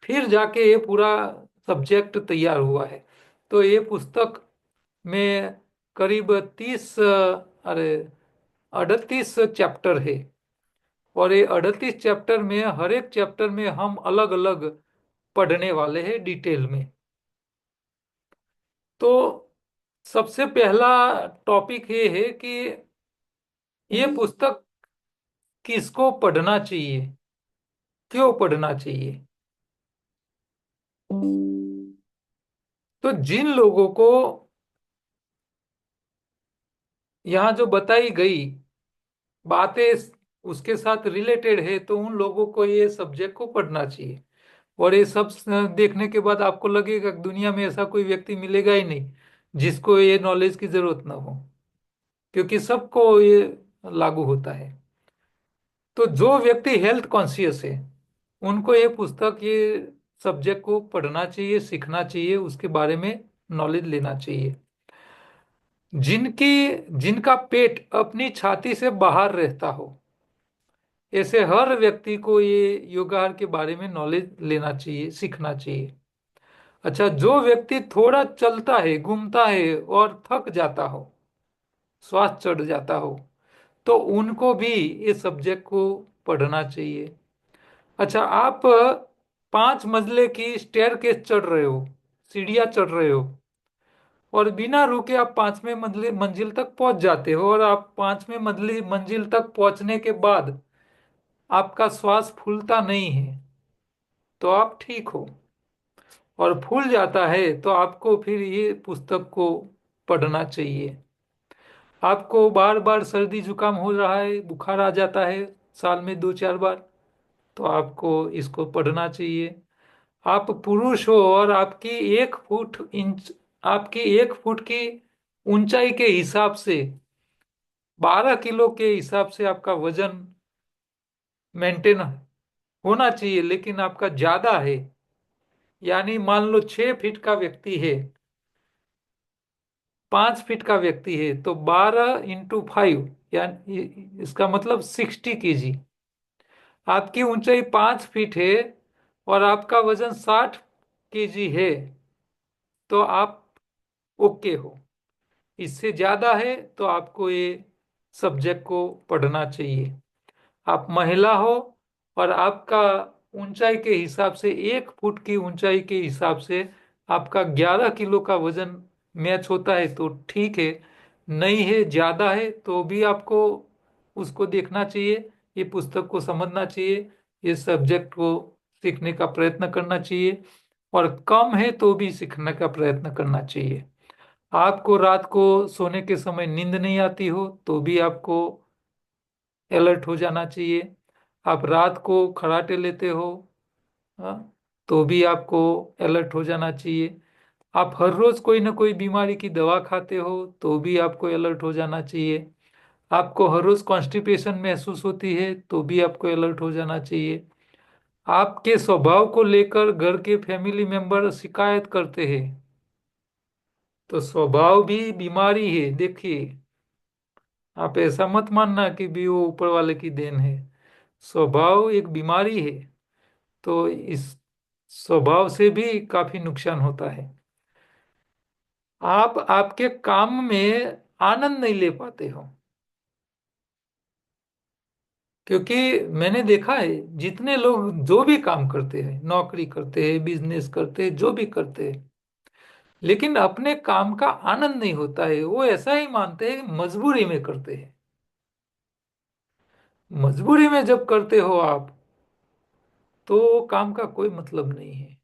फिर जाके ये पूरा सब्जेक्ट तैयार हुआ है। तो ये पुस्तक में करीब 38 चैप्टर है, और ये 38 चैप्टर में हर एक चैप्टर में हम अलग अलग पढ़ने वाले हैं डिटेल में। तो सबसे पहला टॉपिक ये है कि ये पुस्तक किसको पढ़ना चाहिए, क्यों पढ़ना चाहिए। तो जिन लोगों को यहाँ जो बताई गई बातें उसके साथ रिलेटेड है तो उन लोगों को ये सब्जेक्ट को पढ़ना चाहिए। और ये सब देखने के बाद आपको लगेगा कि दुनिया में ऐसा कोई व्यक्ति मिलेगा ही नहीं जिसको ये नॉलेज की जरूरत ना हो, क्योंकि सबको ये लागू होता है। तो जो व्यक्ति हेल्थ कॉन्शियस है उनको ये पुस्तक, ये सब्जेक्ट को पढ़ना चाहिए, सीखना चाहिए, उसके बारे में नॉलेज लेना चाहिए। जिनकी जिनका पेट अपनी छाती से बाहर रहता हो ऐसे हर व्यक्ति को ये योगाहार के बारे में नॉलेज लेना चाहिए, सीखना चाहिए। अच्छा, जो व्यक्ति थोड़ा चलता है, घूमता है और थक जाता हो, श्वास चढ़ जाता हो, तो उनको भी इस सब्जेक्ट को पढ़ना चाहिए। अच्छा, आप 5 मंजिले की स्टेयरकेस चढ़ रहे हो, सीढ़ियां चढ़ रहे हो, और बिना रुके आप 5वें मंजिल मंजिल तक पहुंच जाते हो, और आप 5वें मंजिल मंजिल तक पहुंचने के बाद आपका श्वास फूलता नहीं है, तो आप ठीक हो। और फूल जाता है तो आपको फिर ये पुस्तक को पढ़ना चाहिए। आपको बार बार सर्दी जुकाम हो रहा है, बुखार आ जाता है साल में 2-4 बार, तो आपको इसको पढ़ना चाहिए। आप पुरुष हो और आपकी 1 फुट की ऊंचाई के हिसाब से 12 किलो के हिसाब से आपका वजन मेंटेन होना चाहिए, लेकिन आपका ज्यादा है। यानी मान लो 6 फीट का व्यक्ति है, 5 फीट का व्यक्ति है, तो 12 × 5, यानी इसका मतलब 60 kg। आपकी ऊंचाई 5 फीट है और आपका वजन 60 kg है, तो आप ओके हो। इससे ज्यादा है तो आपको ये सब्जेक्ट को पढ़ना चाहिए। आप महिला हो और आपका ऊंचाई के हिसाब से, 1 फुट की ऊंचाई के हिसाब से आपका 11 किलो का वजन मैच होता है तो ठीक है। नहीं है, ज्यादा है, तो भी आपको उसको देखना चाहिए, ये पुस्तक को समझना चाहिए, ये सब्जेक्ट को सीखने का प्रयत्न करना चाहिए। और कम है तो भी सीखने का प्रयत्न करना चाहिए। आपको रात को सोने के समय नींद नहीं आती हो तो भी आपको अलर्ट हो जाना चाहिए। आप रात को खर्राटे लेते हो, हाँ, तो भी आपको अलर्ट हो जाना चाहिए। आप हर रोज कोई ना कोई बीमारी की दवा खाते हो तो भी आपको अलर्ट हो जाना चाहिए। आपको हर रोज कॉन्स्टिपेशन महसूस होती है तो भी आपको अलर्ट हो जाना चाहिए। आपके स्वभाव को लेकर घर के फैमिली मेंबर शिकायत करते हैं, तो स्वभाव भी बीमारी है। देखिए, आप ऐसा मत मानना कि भी वो ऊपर वाले की देन है। स्वभाव एक बीमारी है, तो इस स्वभाव से भी काफी नुकसान होता है। आप आपके काम में आनंद नहीं ले पाते हो, क्योंकि मैंने देखा है जितने लोग जो भी काम करते हैं, नौकरी करते हैं, बिजनेस करते हैं, जो भी करते हैं, लेकिन अपने काम का आनंद नहीं होता है। वो ऐसा ही मानते हैं कि मजबूरी में करते हैं। मजबूरी में जब करते हो आप, तो काम का कोई मतलब नहीं है।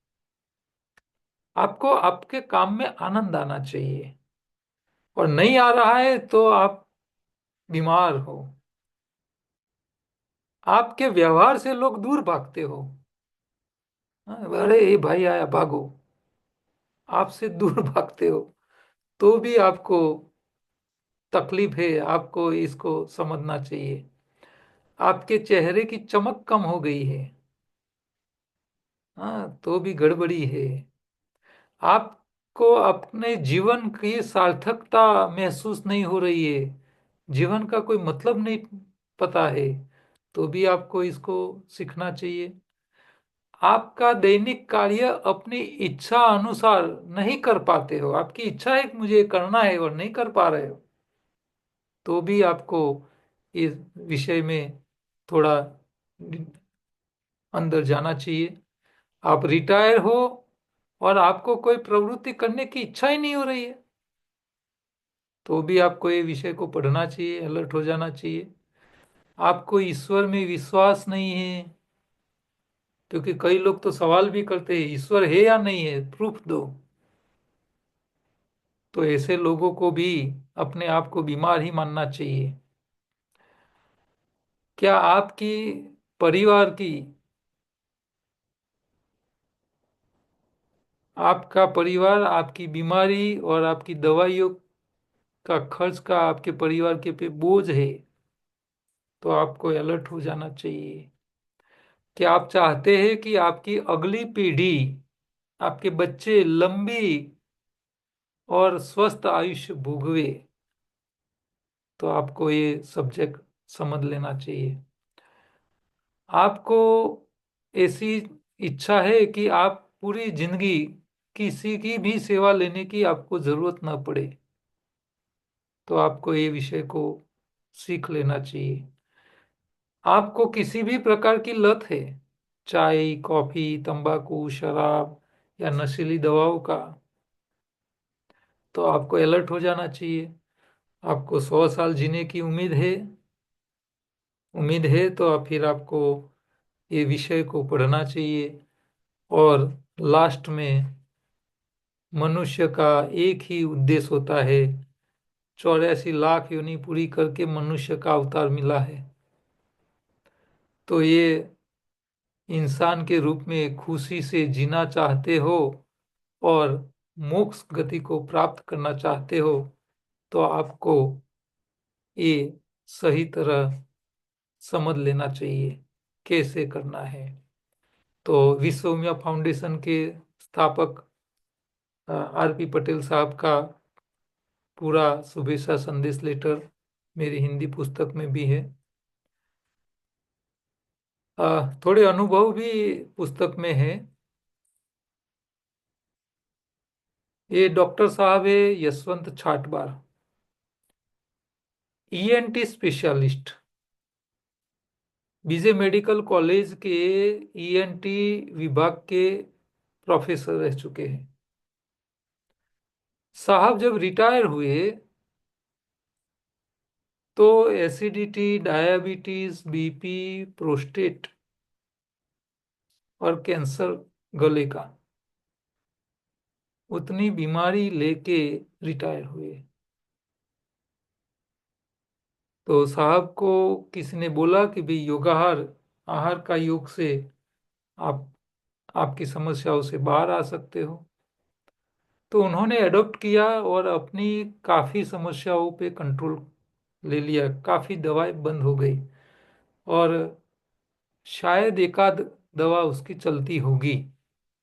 आपको आपके काम में आनंद आना चाहिए, और नहीं आ रहा है तो आप बीमार हो। आपके व्यवहार से लोग दूर भागते हो। हाँ, अरे ये भाई आया, भागो, आपसे दूर भागते हो, तो भी आपको तकलीफ है। आपको इसको समझना चाहिए। आपके चेहरे की चमक कम हो गई है, हाँ, तो भी गड़बड़ी है। आपको अपने जीवन की सार्थकता महसूस नहीं हो रही है, जीवन का कोई मतलब नहीं पता है, तो भी आपको इसको सीखना चाहिए। आपका दैनिक कार्य अपनी इच्छा अनुसार नहीं कर पाते हो, आपकी इच्छा है कि मुझे करना है और नहीं कर पा रहे हो, तो भी आपको इस विषय में थोड़ा अंदर जाना चाहिए। आप रिटायर हो और आपको कोई प्रवृत्ति करने की इच्छा ही नहीं हो रही है, तो भी आपको ये विषय को पढ़ना चाहिए, अलर्ट हो जाना चाहिए। आपको ईश्वर में विश्वास नहीं है, क्योंकि कई लोग तो सवाल भी करते हैं ईश्वर है या नहीं है, प्रूफ दो। तो ऐसे लोगों को भी अपने आप को बीमार ही मानना चाहिए। क्या आपकी परिवार की आपका परिवार आपकी बीमारी और आपकी दवाइयों का खर्च का आपके परिवार के पे बोझ है, तो आपको अलर्ट हो जाना चाहिए। क्या आप चाहते हैं कि आपकी अगली पीढ़ी, आपके बच्चे लंबी और स्वस्थ आयुष्य भोगवे, तो आपको ये सब्जेक्ट समझ लेना चाहिए। आपको ऐसी इच्छा है कि आप पूरी जिंदगी किसी की भी सेवा लेने की आपको जरूरत ना पड़े, तो आपको ये विषय को सीख लेना चाहिए। आपको किसी भी प्रकार की लत है, चाय, कॉफी, तंबाकू, शराब या नशीली दवाओं का, तो आपको अलर्ट हो जाना चाहिए। आपको 100 साल जीने की उम्मीद है तो फिर आपको ये विषय को पढ़ना चाहिए। और लास्ट में मनुष्य का एक ही उद्देश्य होता है, 84 लाख योनि पूरी करके मनुष्य का अवतार मिला है। तो ये इंसान के रूप में खुशी से जीना चाहते हो और मोक्ष गति को प्राप्त करना चाहते हो, तो आपको ये सही तरह समझ लेना चाहिए कैसे करना है। तो विश्व उमिया फाउंडेशन के स्थापक आर पी पटेल साहब का पूरा शुभेच्छा संदेश लेटर मेरी हिंदी पुस्तक में भी है। थोड़े अनुभव भी पुस्तक में है। ये डॉक्टर साहब है Yashwant Chhatbar, ENT specialist, BJ medical college के ईएनटी विभाग के प्रोफेसर रह चुके हैं। साहब जब रिटायर हुए तो एसिडिटी, डायबिटीज, बीपी, प्रोस्टेट और कैंसर गले का, उतनी बीमारी लेके रिटायर हुए। तो साहब को किसी ने बोला कि भाई योगाहार, आहार का योग से आप आपकी समस्याओं से बाहर आ सकते हो। तो उन्होंने एडॉप्ट किया और अपनी काफ़ी समस्याओं पे कंट्रोल ले लिया, काफ़ी दवाएं बंद हो गई और शायद एकाध दवा उसकी चलती होगी,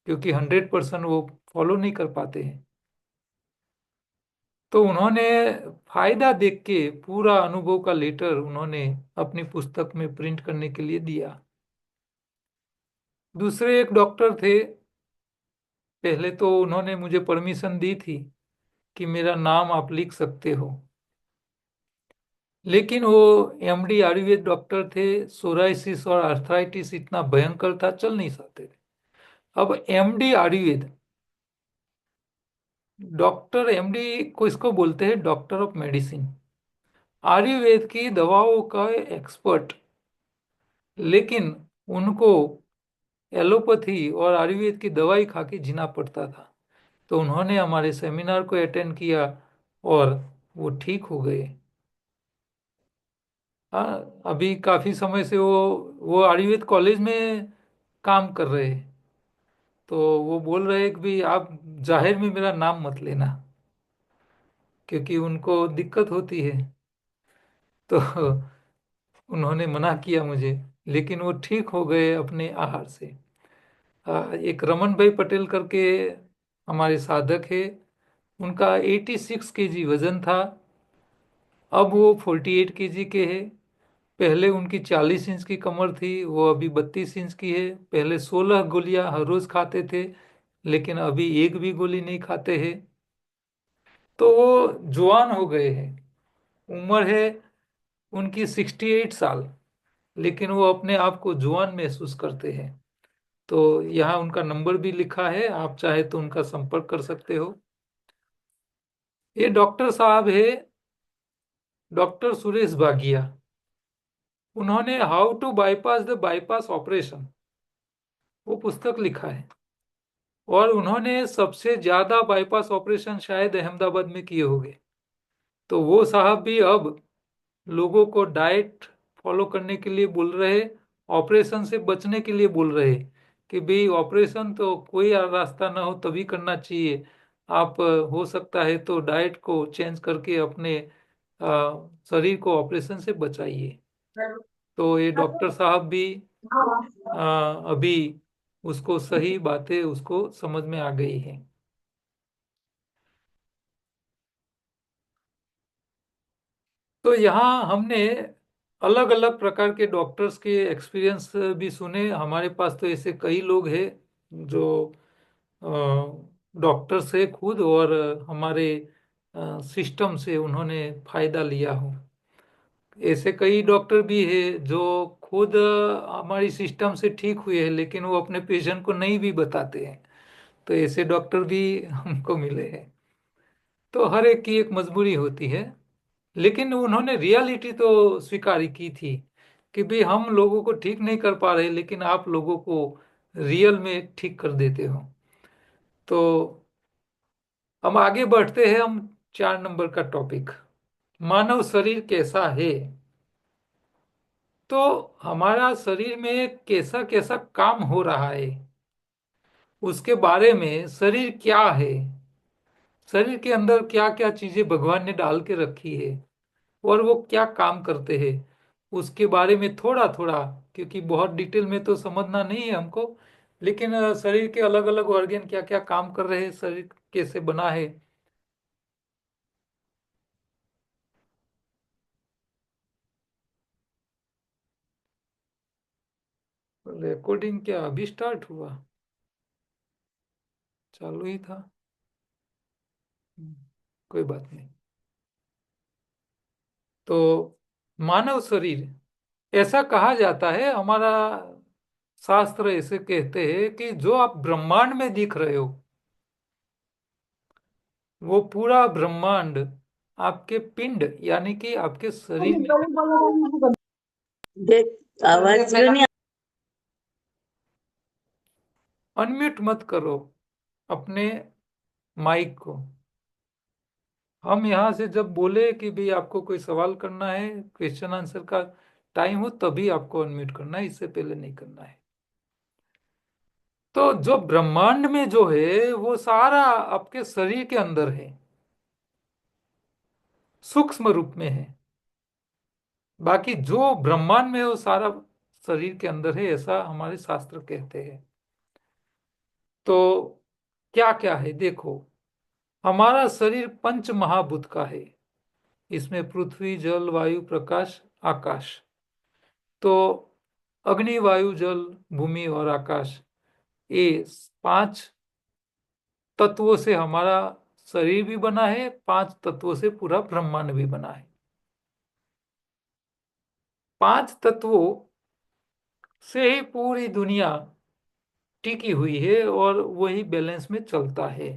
क्योंकि 100% वो फॉलो नहीं कर पाते हैं। तो उन्होंने फायदा देख के पूरा अनुभव का लेटर उन्होंने अपनी पुस्तक में प्रिंट करने के लिए दिया। दूसरे एक डॉक्टर थे, पहले तो उन्होंने मुझे परमिशन दी थी कि मेरा नाम आप लिख सकते हो, लेकिन वो एमडी आयुर्वेद डॉक्टर थे। सोराइसिस और आर्थराइटिस इतना भयंकर था, चल नहीं सकते थे। अब एमडी आयुर्वेद डॉक्टर, एमडी को इसको बोलते हैं डॉक्टर ऑफ मेडिसिन, आयुर्वेद की दवाओं का एक्सपर्ट, लेकिन उनको एलोपैथी और आयुर्वेद की दवाई खा के जीना पड़ता था। तो उन्होंने हमारे सेमिनार को अटेंड किया और वो ठीक हो गए। हाँ, अभी काफी समय से वो आयुर्वेद कॉलेज में काम कर रहे हैं। तो वो बोल रहे हैं कि भाई आप जाहिर में मेरा नाम मत लेना, क्योंकि उनको दिक्कत होती है। तो उन्होंने मना किया मुझे, लेकिन वो ठीक हो गए अपने आहार से। एक रमन भाई पटेल करके हमारे साधक है, उनका 86 केजी वजन था, अब वो 48 केजी के है। पहले उनकी 40 इंच की कमर थी, वो अभी 32 इंच की है। पहले 16 गोलियां हर रोज खाते थे, लेकिन अभी एक भी गोली नहीं खाते हैं। तो वो जवान हो गए हैं। उम्र है उनकी 68 साल, लेकिन वो अपने आप को जवान महसूस करते हैं। तो यहाँ उनका नंबर भी लिखा है, आप चाहे तो उनका संपर्क कर सकते हो। ये डॉक्टर साहब है डॉक्टर सुरेश बागिया। उन्होंने how to bypass the bypass operation वो पुस्तक लिखा है, और उन्होंने सबसे ज्यादा बाईपास ऑपरेशन शायद अहमदाबाद में किए होंगे। तो वो साहब भी अब लोगों को डाइट फॉलो करने के लिए बोल रहे, ऑपरेशन से बचने के लिए बोल रहे, कि भाई ऑपरेशन तो कोई रास्ता ना हो तभी करना चाहिए। आप हो सकता है तो डाइट को चेंज करके अपने शरीर को ऑपरेशन से बचाइए। तो ये डॉक्टर साहब भी अभी उसको सही बातें उसको समझ में आ गई है। तो यहाँ हमने अलग अलग प्रकार के डॉक्टर्स के एक्सपीरियंस भी सुने। हमारे पास तो ऐसे कई लोग हैं जो डॉक्टर्स है खुद, और हमारे सिस्टम से उन्होंने फायदा लिया हो। ऐसे कई डॉक्टर भी है जो खुद हमारी सिस्टम से ठीक हुए हैं, लेकिन वो अपने पेशेंट को नहीं भी बताते हैं। तो ऐसे डॉक्टर भी हमको मिले हैं। तो हर एक की एक मजबूरी होती है, लेकिन उन्होंने रियलिटी तो स्वीकार की थी कि भाई हम लोगों को ठीक नहीं कर पा रहे, लेकिन आप लोगों को रियल में ठीक कर देते हो। तो हम आगे बढ़ते हैं। हम 4 नंबर का टॉपिक, मानव शरीर कैसा है। तो हमारा शरीर में कैसा कैसा काम हो रहा है, उसके बारे में, शरीर क्या है, शरीर के अंदर क्या क्या चीजें भगवान ने डाल के रखी है और वो क्या काम करते हैं, उसके बारे में थोड़ा थोड़ा, क्योंकि बहुत डिटेल में तो समझना नहीं है हमको, लेकिन शरीर के अलग अलग ऑर्गन क्या क्या काम कर रहे हैं, शरीर कैसे बना है। रिकॉर्डिंग क्या अभी स्टार्ट हुआ? चालू ही था। हम्म, कोई बात नहीं। तो मानव शरीर, ऐसा कहा जाता है, हमारा शास्त्र ऐसे कहते हैं कि जो आप ब्रह्मांड में दिख रहे हो, वो पूरा ब्रह्मांड आपके पिंड यानी कि आपके शरीर में। देख आवाज क्यों नहीं अनम्यूट मत करो अपने माइक को। हम यहाँ से जब बोले कि भाई आपको कोई सवाल करना है, क्वेश्चन आंसर का टाइम हो, तभी आपको अनम्यूट करना है, इससे पहले नहीं करना है। तो जो ब्रह्मांड में जो है वो सारा आपके शरीर के अंदर है, सूक्ष्म रूप में है। बाकी जो ब्रह्मांड में है वो सारा शरीर के अंदर है, ऐसा हमारे शास्त्र कहते हैं। तो क्या क्या है देखो, हमारा शरीर पंच महाभूत का है। इसमें पृथ्वी, जल, वायु, प्रकाश, आकाश। तो अग्नि, वायु, जल, भूमि और आकाश, ये 5 तत्वों से हमारा शरीर भी बना है, 5 तत्वों से पूरा ब्रह्मांड भी बना है। 5 तत्वों से ही पूरी दुनिया टिकी हुई है और वही बैलेंस में चलता है।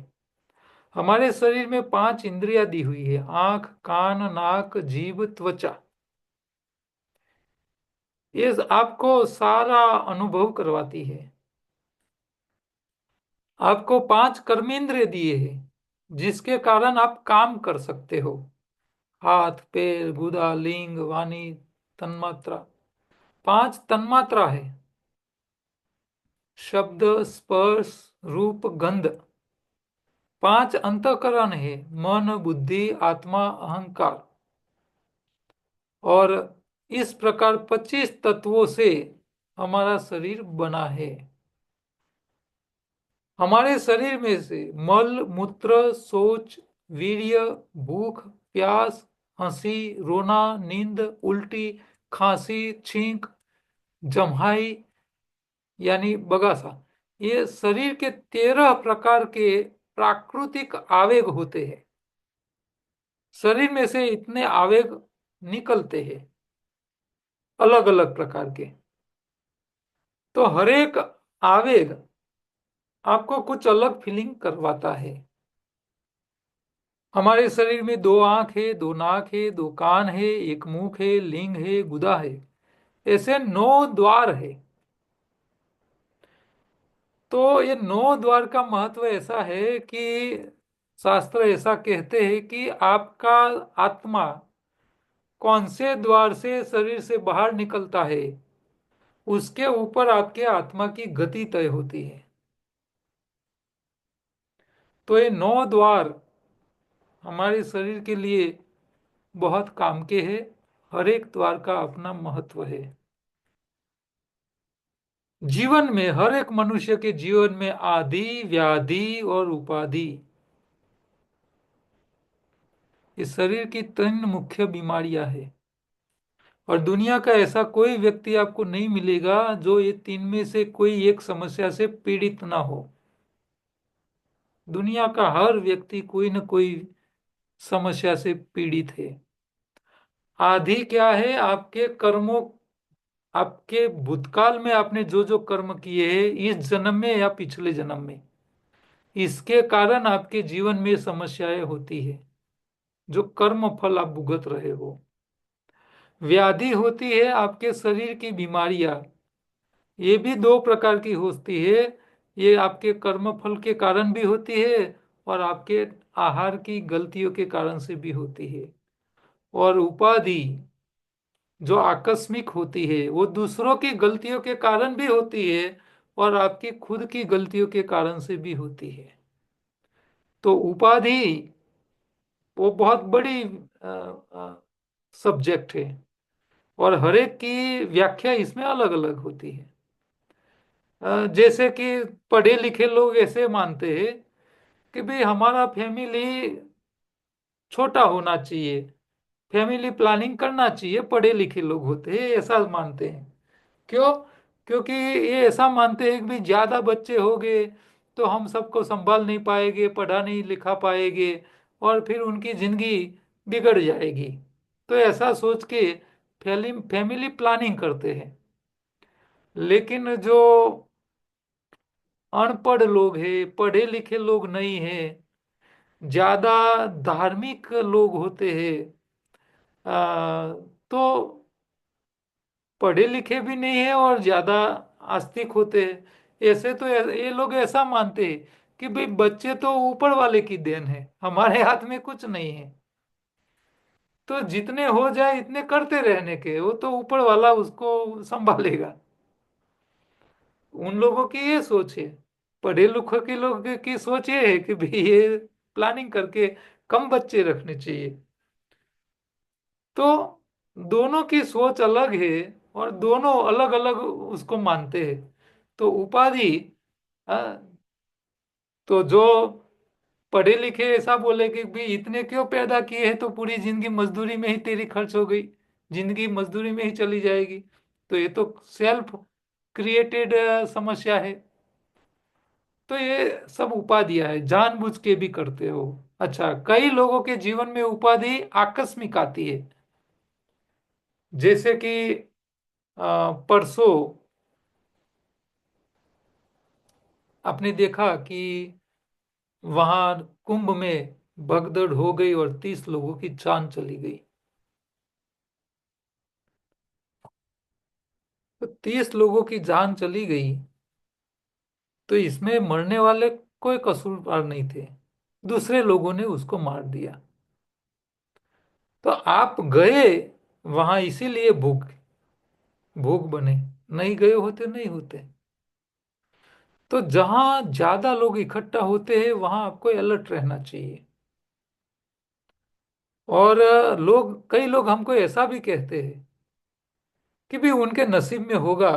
हमारे शरीर में 5 इंद्रियां दी हुई है, आंख, कान, नाक, जीभ, त्वचा। ये आपको सारा अनुभव करवाती है। आपको 5 कर्मेंद्रिय दिए हैं, जिसके कारण आप काम कर सकते हो। हाथ, पैर, गुदा, लिंग, वाणी, तन्मात्रा। 5 तन्मात्रा है, शब्द, स्पर्श, रूप, गंध। 5 अंतःकरण है, मन, बुद्धि, आत्मा, अहंकार। और इस प्रकार 25 तत्वों से हमारा शरीर बना है। हमारे शरीर में से मल, मूत्र, शौच, वीर्य, भूख, प्यास, हंसी, रोना, नींद, उल्टी, खांसी, छींक, जम्हाई यानी बगासा, ये शरीर के 13 प्रकार के प्राकृतिक आवेग होते हैं। शरीर में से इतने आवेग निकलते हैं, अलग अलग प्रकार के। तो हर एक आवेग आपको कुछ अलग फीलिंग करवाता है। हमारे शरीर में 2 आंख है, 2 नाक है, 2 कान है, एक मुख है, लिंग है, गुदा है। ऐसे 9 द्वार है। तो ये 9 द्वार का महत्व ऐसा है कि शास्त्र ऐसा कहते हैं कि आपका आत्मा कौन से द्वार से शरीर से बाहर निकलता है, उसके ऊपर आपके आत्मा की गति तय होती है। तो ये 9 द्वार हमारे शरीर के लिए बहुत काम के हैं। हर एक द्वार का अपना महत्व है। जीवन में, हर एक मनुष्य के जीवन में आदि, व्याधि और उपाधि, इस शरीर की 3 मुख्य बीमारियां हैं। और दुनिया का ऐसा कोई व्यक्ति आपको नहीं मिलेगा जो ये 3 में से कोई एक समस्या से पीड़ित ना हो। दुनिया का हर व्यक्ति कोई न कोई समस्या से पीड़ित है। आधी क्या है, आपके कर्मों, आपके भूतकाल में आपने जो जो कर्म किए हैं इस जन्म में या पिछले जन्म में, इसके कारण आपके जीवन में समस्याएं होती है, जो कर्म फल आप भुगत रहे हो। व्याधि होती है आपके शरीर की बीमारियां, ये भी दो प्रकार की होती है। ये आपके कर्म फल के कारण भी होती है और आपके आहार की गलतियों के कारण से भी होती है। और उपाधि जो आकस्मिक होती है वो दूसरों की गलतियों के कारण भी होती है और आपकी खुद की गलतियों के कारण से भी होती है। तो उपाधि वो बहुत बड़ी सब्जेक्ट है और हर एक की व्याख्या इसमें अलग अलग होती है। जैसे कि पढ़े लिखे लोग ऐसे मानते हैं कि भाई हमारा फैमिली छोटा होना चाहिए, फैमिली प्लानिंग करना चाहिए, पढ़े लिखे लोग होते हैं ऐसा मानते हैं। क्यों? क्योंकि ये ऐसा मानते हैं कि भाई ज्यादा बच्चे हो गए तो हम सबको संभाल नहीं पाएंगे, पढ़ा नहीं लिखा पाएंगे और फिर उनकी जिंदगी बिगड़ जाएगी। तो ऐसा सोच के फैमिली प्लानिंग करते हैं। लेकिन जो अनपढ़ लोग हैं, पढ़े लिखे लोग नहीं हैं, ज्यादा धार्मिक लोग होते हैं, तो पढ़े लिखे भी नहीं है और ज्यादा आस्तिक होते हैं, ऐसे तो ये लोग ऐसा मानते हैं कि भाई बच्चे तो ऊपर वाले की देन है, हमारे हाथ में कुछ नहीं है, तो जितने हो जाए इतने करते रहने के, वो तो ऊपर वाला उसको संभालेगा। उन लोगों की ये सोच है। पढ़े लिखे के लोग की सोच ये है कि भाई ये प्लानिंग करके कम बच्चे रखने चाहिए। तो दोनों की सोच अलग है और दोनों अलग अलग उसको मानते हैं। तो उपाधि, तो जो पढ़े लिखे ऐसा बोले कि भाई इतने क्यों पैदा किए हैं, तो पूरी जिंदगी मजदूरी में ही तेरी खर्च हो गई, जिंदगी मजदूरी में ही चली जाएगी। तो ये तो सेल्फ क्रिएटेड समस्या है। तो ये सब उपाधियां है, जानबूझ के भी करते हो। अच्छा, कई लोगों के जीवन में उपाधि आकस्मिक आती है। जैसे कि परसों आपने देखा कि वहां कुंभ में भगदड़ हो गई और 30 लोगों की जान चली गई। तो 30 लोगों की जान चली गई, तो इसमें मरने वाले कोई कसूरवार नहीं थे, दूसरे लोगों ने उसको मार दिया। तो आप गए वहां इसीलिए भोग भोग बने, नहीं गए होते नहीं होते। तो जहां ज्यादा लोग इकट्ठा होते हैं वहां आपको अलर्ट रहना चाहिए। और कई लोग हमको ऐसा भी कहते हैं कि भी उनके नसीब में होगा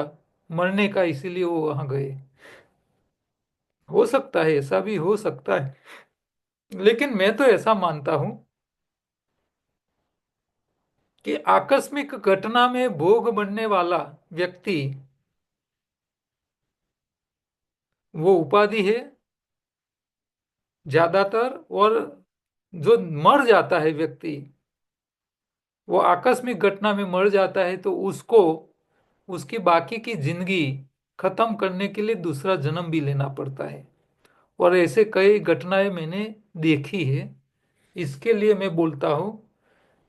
मरने का, इसीलिए वो वहां गए। हो सकता है, ऐसा भी हो सकता है, लेकिन मैं तो ऐसा मानता हूं कि आकस्मिक घटना में भोग बनने वाला व्यक्ति वो उपाधि है ज्यादातर। और जो मर जाता है व्यक्ति, वो आकस्मिक घटना में मर जाता है, तो उसको उसकी बाकी की जिंदगी खत्म करने के लिए दूसरा जन्म भी लेना पड़ता है। और ऐसे कई घटनाएं मैंने देखी है। इसके लिए मैं बोलता हूं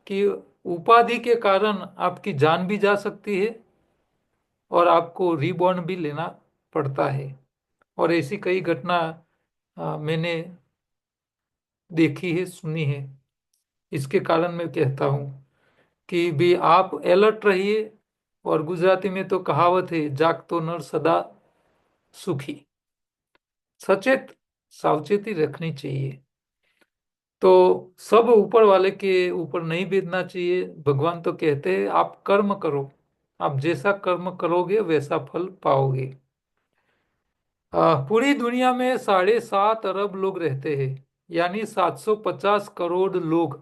कि उपाधि के कारण आपकी जान भी जा सकती है और आपको रीबॉर्न भी लेना पड़ता है। और ऐसी कई घटना मैंने देखी है, सुनी है। इसके कारण मैं कहता हूं कि भी आप अलर्ट रहिए। और गुजराती में तो कहावत है, जागतो नर सदा सुखी। सचेत सावचेती रखनी चाहिए। तो सब ऊपर वाले के ऊपर नहीं भेजना चाहिए। भगवान तो कहते हैं आप कर्म करो, आप जैसा कर्म करोगे वैसा फल पाओगे। पूरी दुनिया में 7.5 अरब लोग रहते हैं, यानी 750 करोड़ लोग।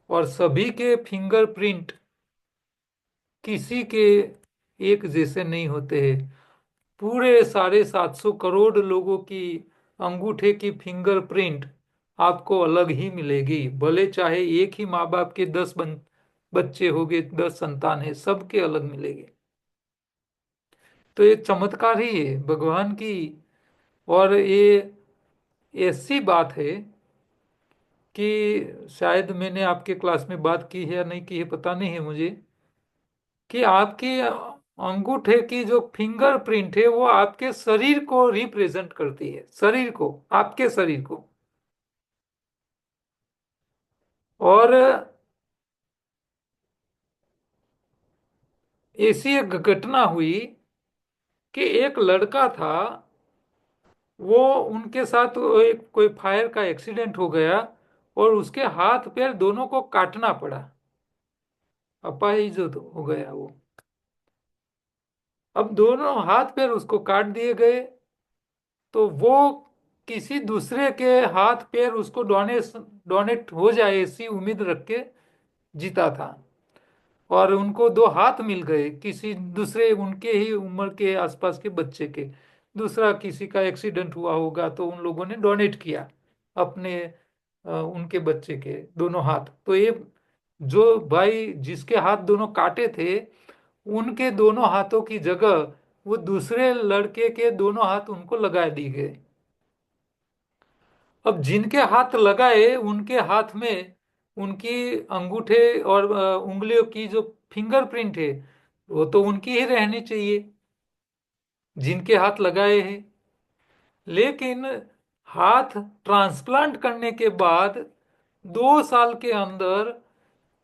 और सभी के फिंगरप्रिंट किसी के एक जैसे नहीं होते हैं। पूरे 750 करोड़ लोगों की अंगूठे की फिंगरप्रिंट आपको अलग ही मिलेगी। भले चाहे एक ही माँ बाप के 10 बच्चे हो गए, 10 संतान है, सबके अलग मिलेंगे। तो ये चमत्कार ही है भगवान की। और ये ऐसी बात है कि शायद मैंने आपके क्लास में बात की है या नहीं की है, पता नहीं है मुझे, कि आपकी अंगूठे की जो फिंगरप्रिंट है वो आपके शरीर को रिप्रेजेंट करती है, शरीर को, आपके शरीर को। और ऐसी एक घटना हुई कि एक लड़का था, वो उनके साथ एक कोई फायर का एक्सीडेंट हो गया और उसके हाथ पैर दोनों को काटना पड़ा, अपाहिज हो गया वो। अब दोनों हाथ पैर उसको काट दिए गए, तो वो किसी दूसरे के हाथ पैर उसको डोनेट हो जाए ऐसी उम्मीद रख के जीता था। और उनको 2 हाथ मिल गए किसी दूसरे उनके ही उम्र के आसपास के बच्चे के। दूसरा किसी का एक्सीडेंट हुआ होगा तो उन लोगों ने डोनेट किया अपने उनके बच्चे के 2 हाथ। तो ये जो भाई जिसके हाथ दोनों काटे थे, उनके 2 हाथों की जगह वो दूसरे लड़के के 2 हाथ उनको लगा दिए गए। अब जिनके हाथ लगाए उनके हाथ में उनकी अंगूठे और उंगलियों की जो फिंगरप्रिंट है वो तो उनकी ही रहनी चाहिए जिनके हाथ लगाए हैं। लेकिन हाथ ट्रांसप्लांट करने के बाद 2 साल के अंदर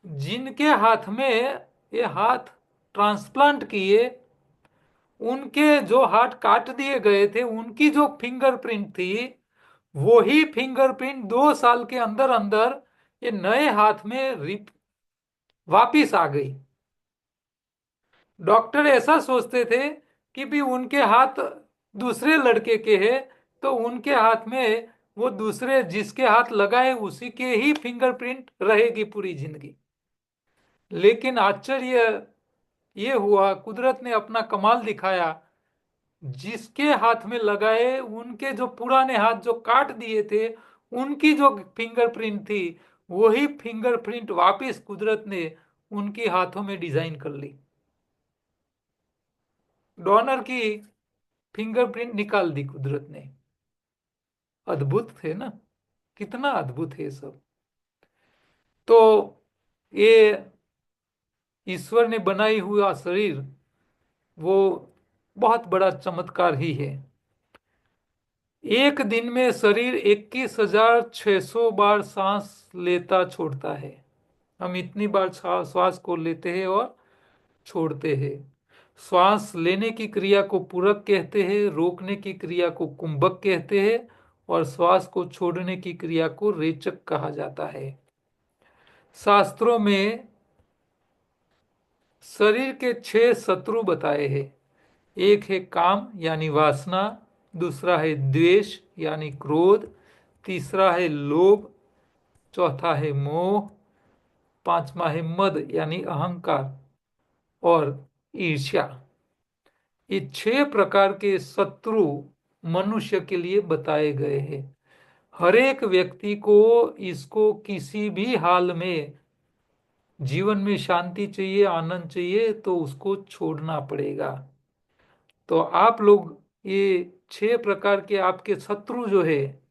जिनके हाथ में ये हाथ ट्रांसप्लांट किए, उनके जो हाथ काट दिए गए थे उनकी जो फिंगरप्रिंट थी, वो ही फिंगरप्रिंट 2 साल के अंदर अंदर ये नए हाथ में वापिस आ गई। डॉक्टर ऐसा सोचते थे कि भी उनके हाथ दूसरे लड़के के हैं, तो उनके हाथ में वो दूसरे जिसके हाथ लगाए उसी के ही फिंगरप्रिंट रहेगी पूरी जिंदगी। लेकिन आश्चर्य ये हुआ, कुदरत ने अपना कमाल दिखाया, जिसके हाथ में लगाए उनके जो पुराने हाथ जो काट दिए थे उनकी जो फिंगरप्रिंट थी, वही फिंगरप्रिंट वापस कुदरत ने उनके हाथों में डिजाइन कर ली। डोनर की फिंगरप्रिंट निकाल दी कुदरत ने। अद्भुत थे ना, कितना अद्भुत है सब। तो ये ईश्वर ने बनाई हुआ शरीर वो बहुत बड़ा चमत्कार ही है। एक दिन में शरीर 21,600 बार सांस लेता छोड़ता है। हम इतनी बार श्वास को लेते हैं और छोड़ते हैं। श्वास लेने की क्रिया को पूरक कहते हैं, रोकने की क्रिया को कुंभक कहते हैं, और श्वास को छोड़ने की क्रिया को रेचक कहा जाता है। शास्त्रों में शरीर के 6 शत्रु बताए हैं। एक है काम यानी वासना, दूसरा है द्वेष यानी क्रोध, तीसरा है लोभ, चौथा है मोह, पांचवा है मद यानी अहंकार, और ईर्ष्या। ये 6 प्रकार के शत्रु मनुष्य के लिए बताए गए हैं। हर एक व्यक्ति को इसको किसी भी हाल में जीवन में शांति चाहिए, आनंद चाहिए, तो उसको छोड़ना पड़ेगा। तो आप लोग ये 6 प्रकार के आपके शत्रु जो है,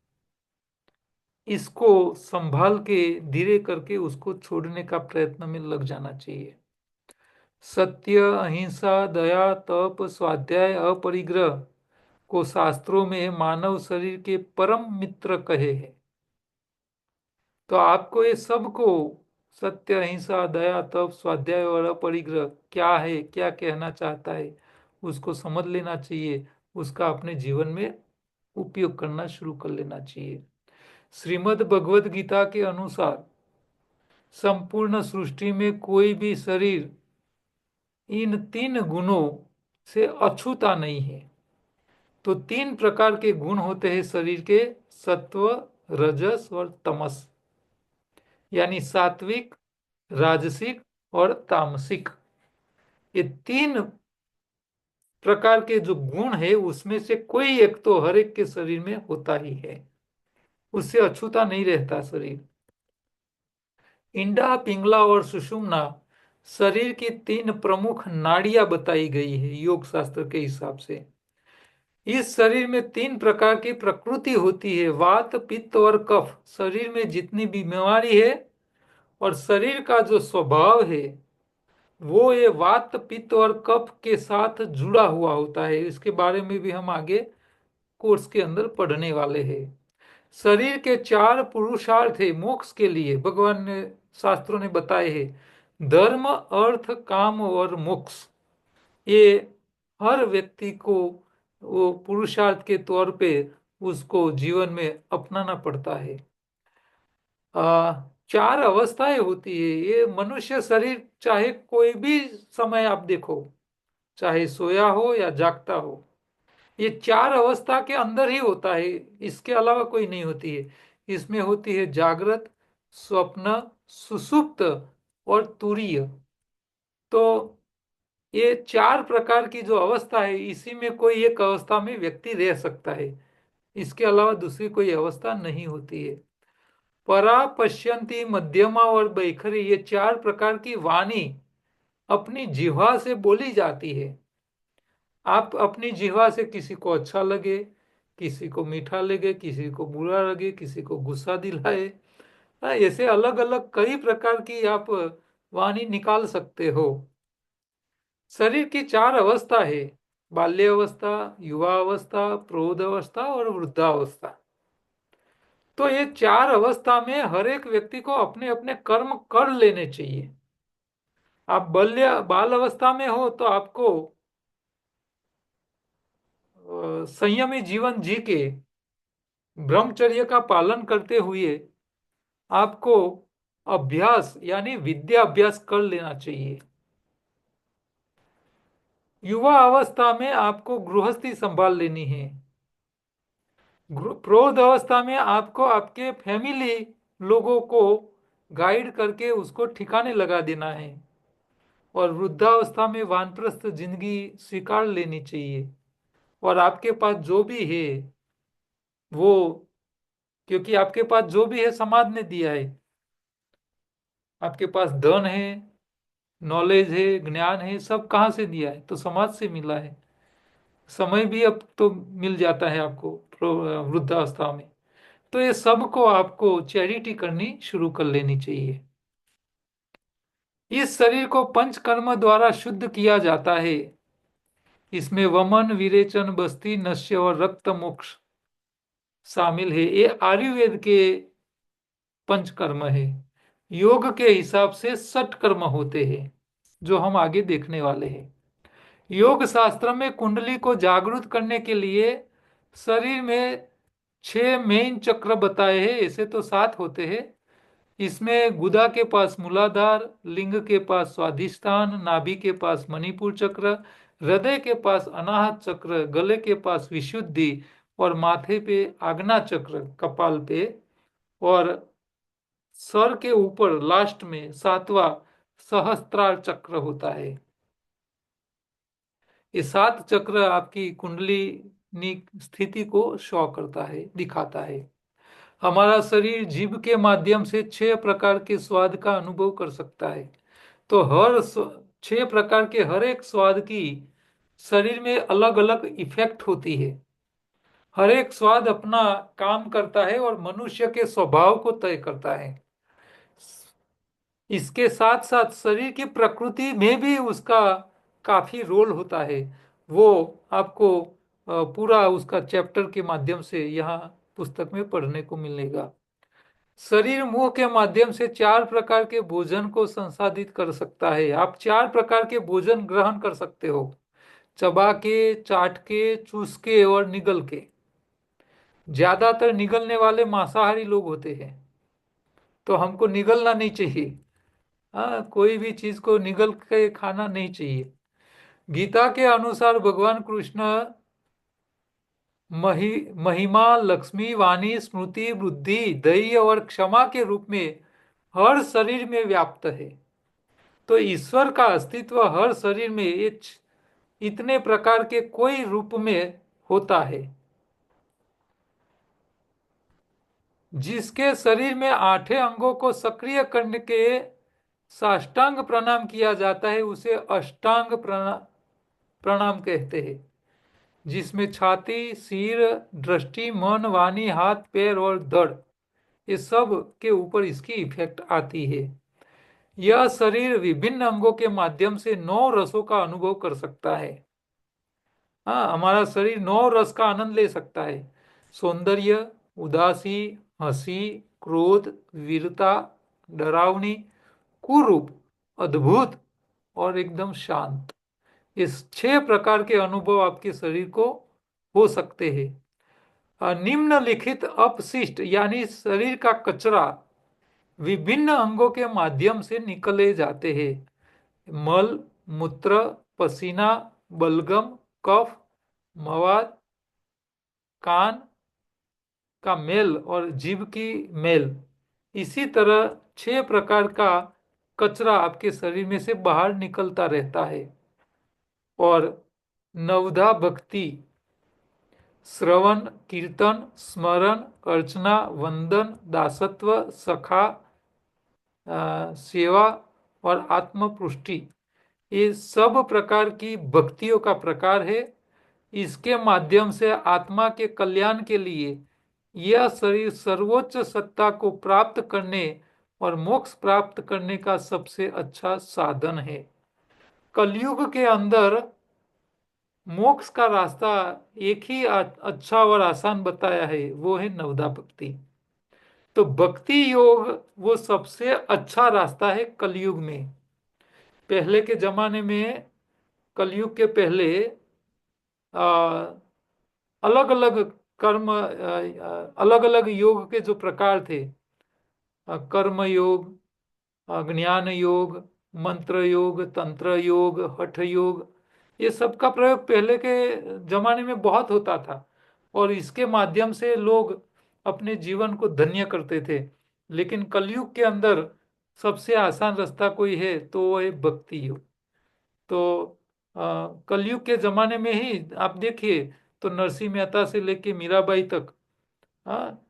इसको संभाल के धीरे करके उसको छोड़ने का प्रयत्न में लग जाना चाहिए। सत्य, अहिंसा, दया, तप, स्वाध्याय, अपरिग्रह को शास्त्रों में मानव शरीर के परम मित्र कहे हैं। तो आपको ये सबको सत्य, अहिंसा, दया, तप, स्वाध्याय और अपरिग्रह क्या है, क्या कहना चाहता है, उसको समझ लेना चाहिए, उसका अपने जीवन में उपयोग करना शुरू कर लेना चाहिए। श्रीमद् भगवद गीता के अनुसार संपूर्ण सृष्टि में कोई भी शरीर इन 3 गुणों से अछूता नहीं है। तो 3 प्रकार के गुण होते हैं शरीर के, सत्व, रजस और तमस, यानी सात्विक, राजसिक और तामसिक। ये 3 प्रकार के जो गुण है उसमें से कोई एक तो हर एक के शरीर में होता ही है। उससे अछूता नहीं रहता शरीर। इंडा, पिंगला और सुषुम्ना शरीर की तीन प्रमुख नाड़ियां बताई गई है योग शास्त्र के हिसाब से। इस शरीर में तीन प्रकार की प्रकृति होती है, वात, पित्त और कफ। शरीर में जितनी भी बीमारी है और शरीर का जो स्वभाव है वो ये वात, पित्त और कफ के साथ जुड़ा हुआ होता है। इसके बारे में भी हम आगे कोर्स के अंदर पढ़ने वाले हैं। शरीर के चार पुरुषार्थ है मोक्ष के लिए, भगवान ने शास्त्रों ने बताए हैं, धर्म, अर्थ, काम और मोक्ष। ये हर व्यक्ति को वो पुरुषार्थ के तौर पे उसको जीवन में अपनाना पड़ता है। चार अवस्थाएं होती है ये मनुष्य शरीर, चाहे कोई भी समय आप देखो, चाहे सोया हो या जागता हो, ये चार अवस्था के अंदर ही होता है, इसके अलावा कोई नहीं होती है। इसमें होती है जागृत, स्वप्न, सुषुप्त और तुरीय। तो ये चार प्रकार की जो अवस्था है, इसी में कोई एक अवस्था में व्यक्ति रह सकता है, इसके अलावा दूसरी कोई अवस्था नहीं होती है। परा, पश्यंती, मध्यमा और बैखरी, ये चार प्रकार की वाणी अपनी जिह्वा से बोली जाती है। आप अपनी जिह्वा से किसी को अच्छा लगे, किसी को मीठा लगे, किसी को बुरा लगे, किसी को गुस्सा दिलाए, ऐसे अलग अलग कई प्रकार की आप वाणी निकाल सकते हो। शरीर की चार अवस्था है, बाल्य अवस्था, युवा अवस्था, प्रौढ़ अवस्था और वृद्धावस्था। तो ये चार अवस्था में हर एक व्यक्ति को अपने अपने कर्म कर लेने चाहिए। आप बाल अवस्था में हो तो आपको संयमी जीवन जी के ब्रह्मचर्य का पालन करते हुए आपको अभ्यास यानी विद्या अभ्यास कर लेना चाहिए। युवा अवस्था में आपको गृहस्थी संभाल लेनी है। प्रौढ़ अवस्था में आपको आपके फैमिली लोगों को गाइड करके उसको ठिकाने लगा देना है। और वृद्धावस्था में वानप्रस्थ जिंदगी स्वीकार लेनी चाहिए। और आपके पास जो भी है वो, क्योंकि आपके पास जो भी है समाज ने दिया है, आपके पास धन है, नॉलेज है, ज्ञान है, सब कहाँ से दिया है? तो समाज से मिला है। समय भी अब तो मिल जाता है आपको वृद्धावस्था में। तो ये सब को आपको चैरिटी करनी शुरू कर लेनी चाहिए। इस शरीर को पंचकर्म द्वारा शुद्ध किया जाता है। इसमें वमन, विरेचन, बस्ती, नश्य और रक्त मोक्ष शामिल है। ये आयुर्वेद के पंचकर्म है। योग के हिसाब से 60 कर्म होते हैं जो हम आगे देखने वाले हैं। योग शास्त्र में कुंडली को जागृत करने के लिए शरीर में 6 मेन चक्र बताए हैं। ऐसे तो 7 होते हैं। इसमें गुदा के पास मूलाधार, लिंग के पास स्वाधिष्ठान, नाभि के पास मणिपुर चक्र, हृदय के पास अनाहत चक्र, गले के पास विशुद्धि और माथे पे आज्ञा चक्र, कपाल पे, और सर के ऊपर लास्ट में 7वां सहस्त्रार चक्र होता है। ये 7 चक्र आपकी कुंडली स्थिति को शो करता है, दिखाता है। हमारा शरीर जीभ के माध्यम से 6 प्रकार के स्वाद का अनुभव कर सकता है। तो 6 प्रकार के हर एक स्वाद की शरीर में अलग अलग इफेक्ट होती है। हर एक स्वाद अपना काम करता है और मनुष्य के स्वभाव को तय करता है। इसके साथ साथ शरीर की प्रकृति में भी उसका काफी रोल होता है। वो आपको पूरा उसका चैप्टर के माध्यम से यहाँ पुस्तक में पढ़ने को मिलेगा। शरीर मुंह के माध्यम से 4 प्रकार के भोजन को संसाधित कर सकता है। आप 4 प्रकार के भोजन ग्रहण कर सकते हो, चबा के, चाट के, चूस के और निगल के। ज्यादातर निगलने वाले मांसाहारी लोग होते हैं, तो हमको निगलना नहीं चाहिए। हाँ, कोई भी चीज को निगल के खाना नहीं चाहिए। गीता के अनुसार भगवान कृष्ण महिमा, लक्ष्मी, वाणी, स्मृति, बुद्धि, धैर्य और क्षमा के रूप में हर शरीर में व्याप्त है। तो ईश्वर का अस्तित्व हर शरीर में इतने प्रकार के कोई रूप में होता है। जिसके शरीर में 8 अंगों को सक्रिय करने के साष्टांग प्रणाम किया जाता है, उसे अष्टांग प्रणाम कहते हैं। जिसमें छाती, सिर, दृष्टि, मन, वाणी, हाथ, पैर और धड़, ये सब के ऊपर इसकी इफेक्ट आती है। यह शरीर विभिन्न अंगों के माध्यम से 9 रसों का अनुभव कर सकता है। हाँ, हमारा शरीर 9 रस का आनंद ले सकता है। सौंदर्य, उदासी, हंसी, क्रोध, वीरता, डरावनी, कुरूप, अद्भुत और एकदम शांत। इस 6 प्रकार के अनुभव आपके शरीर को हो सकते हैं। निम्नलिखित अपशिष्ट यानी शरीर का कचरा विभिन्न अंगों के माध्यम से निकले जाते हैं। मल, मूत्र, पसीना, बलगम, कफ, मवाद, कान का मेल और जीभ की मेल। इसी तरह 6 प्रकार का कचरा आपके शरीर में से बाहर निकलता रहता है। और नवधा भक्ति, श्रवण, कीर्तन, स्मरण, अर्चना, वंदन, दासत्व, सखा, सेवा और आत्मपुष्टि, ये सब प्रकार की भक्तियों का प्रकार है। इसके माध्यम से आत्मा के कल्याण के लिए यह शरीर सर्वोच्च सत्ता को प्राप्त करने और मोक्ष प्राप्त करने का सबसे अच्छा साधन है। कलयुग के अंदर मोक्ष का रास्ता एक ही अच्छा और आसान बताया है, वो है नवधा भक्ति। तो भक्ति योग वो सबसे अच्छा रास्ता है कलयुग में। पहले के जमाने में, कलयुग के पहले अलग अलग कर्म, अलग अलग योग के जो प्रकार थे, कर्म योग, ज्ञान योग, मंत्र योग, तंत्र योग, हठ योग, ये सब का प्रयोग पहले के जमाने में बहुत होता था और इसके माध्यम से लोग अपने जीवन को धन्य करते थे। लेकिन कलयुग के अंदर सबसे आसान रास्ता कोई है तो वो है भक्ति योग। तो कलयुग के जमाने में ही आप देखिए तो नरसिंह मेहता से लेके मीराबाई तक, हाँ,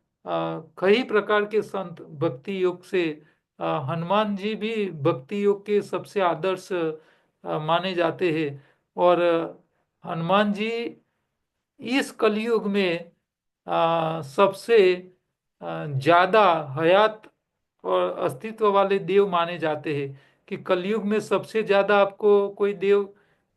कई प्रकार के संत भक्ति योग से, हनुमान जी भी भक्ति योग के सबसे आदर्श माने जाते हैं। और हनुमान जी इस कलयुग में सबसे ज्यादा हयात और अस्तित्व वाले देव माने जाते हैं। कि कलयुग में सबसे ज्यादा आपको कोई देव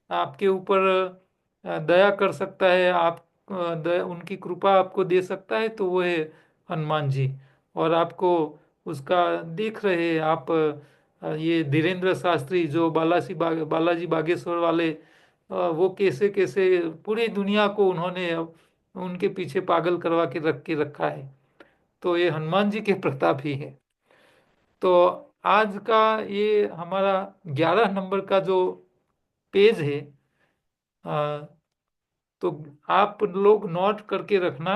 आपके ऊपर दया कर सकता है, आप उनकी कृपा आपको दे सकता है, तो वो है हनुमान जी। और आपको उसका देख रहे हैं आप, ये धीरेन्द्र शास्त्री जो बालाजी बागेश्वर वाले, वो कैसे कैसे पूरी दुनिया को उन्होंने उनके पीछे पागल करवा के रखा है। तो ये हनुमान जी के प्रताप ही है। तो आज का ये हमारा 11 नंबर का जो पेज है, तो आप लोग नोट करके रखना।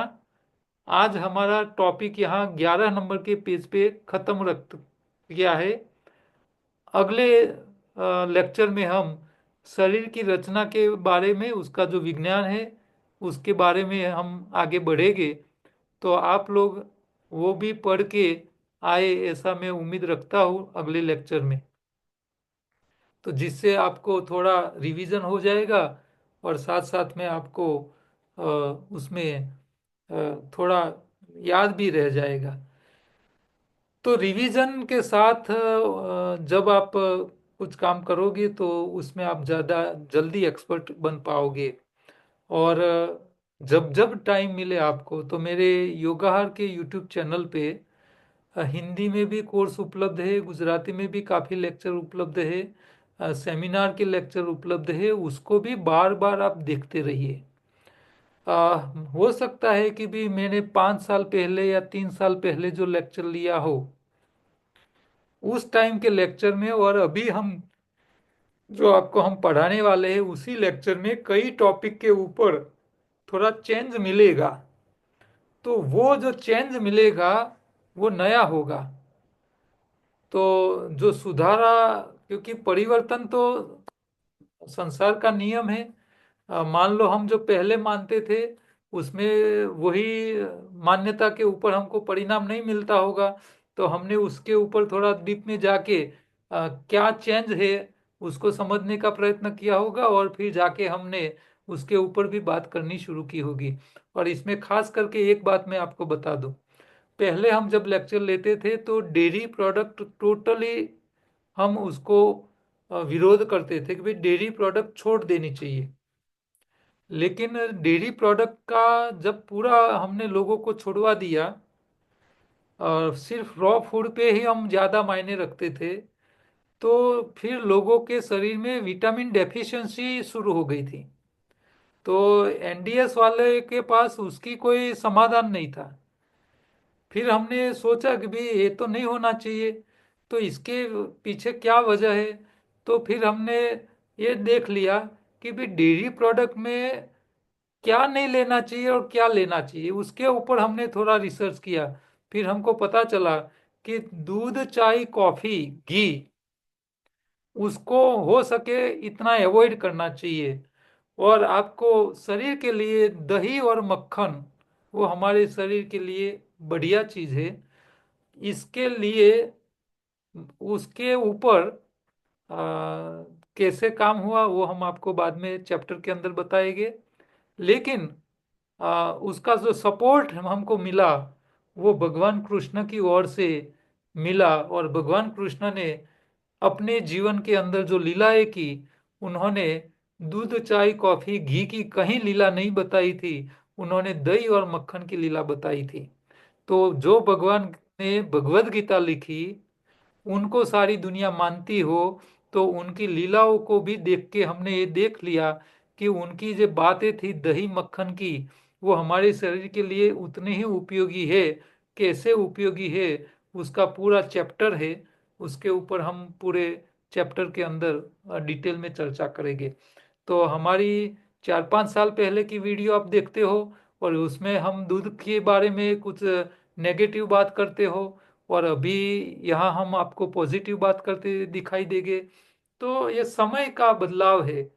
आज हमारा टॉपिक यहाँ 11 नंबर के पेज पे खत्म रख किया है। अगले लेक्चर में हम शरीर की रचना के बारे में, उसका जो विज्ञान है उसके बारे में हम आगे बढ़ेंगे। तो आप लोग वो भी पढ़ के आए, ऐसा मैं उम्मीद रखता हूँ अगले लेक्चर में। तो जिससे आपको थोड़ा रिवीजन हो जाएगा और साथ साथ में आपको उसमें थोड़ा याद भी रह जाएगा। तो रिवीजन के साथ जब आप कुछ काम करोगे तो उसमें आप ज़्यादा जल्दी एक्सपर्ट बन पाओगे। और जब जब टाइम मिले आपको तो मेरे योगाहार के यूट्यूब चैनल पे हिंदी में भी कोर्स उपलब्ध है, गुजराती में भी काफ़ी लेक्चर उपलब्ध है, सेमिनार के लेक्चर उपलब्ध है, उसको भी बार बार आप देखते रहिए। हो सकता है कि भी मैंने 5 साल पहले या 3 साल पहले जो लेक्चर लिया हो उस टाइम के लेक्चर में और अभी हम जो आपको हम पढ़ाने वाले हैं उसी लेक्चर में कई टॉपिक के ऊपर थोड़ा चेंज मिलेगा। तो वो जो चेंज मिलेगा वो नया होगा। तो जो सुधारा, क्योंकि परिवर्तन तो संसार का नियम है। मान लो हम जो पहले मानते थे उसमें वही मान्यता के ऊपर हमको परिणाम नहीं मिलता होगा, तो हमने उसके ऊपर थोड़ा डीप में जाके क्या चेंज है उसको समझने का प्रयत्न किया होगा, और फिर जाके हमने उसके ऊपर भी बात करनी शुरू की होगी। और इसमें खास करके एक बात मैं आपको बता दूं, पहले हम जब लेक्चर लेते थे तो डेयरी प्रोडक्ट टोटली हम उसको विरोध करते थे कि भाई डेयरी प्रोडक्ट छोड़ देनी चाहिए। लेकिन डेयरी प्रोडक्ट का जब पूरा हमने लोगों को छुड़वा दिया और सिर्फ रॉ फूड पे ही हम ज़्यादा मायने रखते थे, तो फिर लोगों के शरीर में विटामिन डेफिशिएंसी शुरू हो गई थी। तो एनडीएस वाले के पास उसकी कोई समाधान नहीं था। फिर हमने सोचा कि भाई ये तो नहीं होना चाहिए, तो इसके पीछे क्या वजह है। तो फिर हमने ये देख लिया कि भाई डेयरी प्रोडक्ट में क्या नहीं लेना चाहिए और क्या लेना चाहिए, उसके ऊपर हमने थोड़ा रिसर्च किया। फिर हमको पता चला कि दूध, चाय, कॉफी, घी, उसको हो सके इतना अवॉइड करना चाहिए। और आपको शरीर के लिए दही और मक्खन, वो हमारे शरीर के लिए बढ़िया चीज है। इसके लिए उसके ऊपर आ, कैसे काम हुआ वो हम आपको बाद में चैप्टर के अंदर बताएंगे। लेकिन उसका जो सपोर्ट हमको मिला वो भगवान कृष्ण की ओर से मिला, और भगवान कृष्ण ने अपने जीवन के अंदर जो लीलाएं की, उन्होंने दूध, चाय, कॉफी, घी की कहीं लीला नहीं बताई थी, उन्होंने दही और मक्खन की लीला बताई थी। तो जो भगवान ने भगवत गीता लिखी उनको सारी दुनिया मानती हो, तो उनकी लीलाओं को भी देख के हमने ये देख लिया कि उनकी जो बातें थी दही मक्खन की, वो हमारे शरीर के लिए उतने ही उपयोगी है। कैसे उपयोगी है उसका पूरा चैप्टर है, उसके ऊपर हम पूरे चैप्टर के अंदर डिटेल में चर्चा करेंगे। तो हमारी 4-5 साल पहले की वीडियो आप देखते हो, और उसमें हम दूध के बारे में कुछ नेगेटिव बात करते हो, और अभी यहाँ हम आपको पॉजिटिव बात करते दिखाई देंगे। तो ये समय का बदलाव है,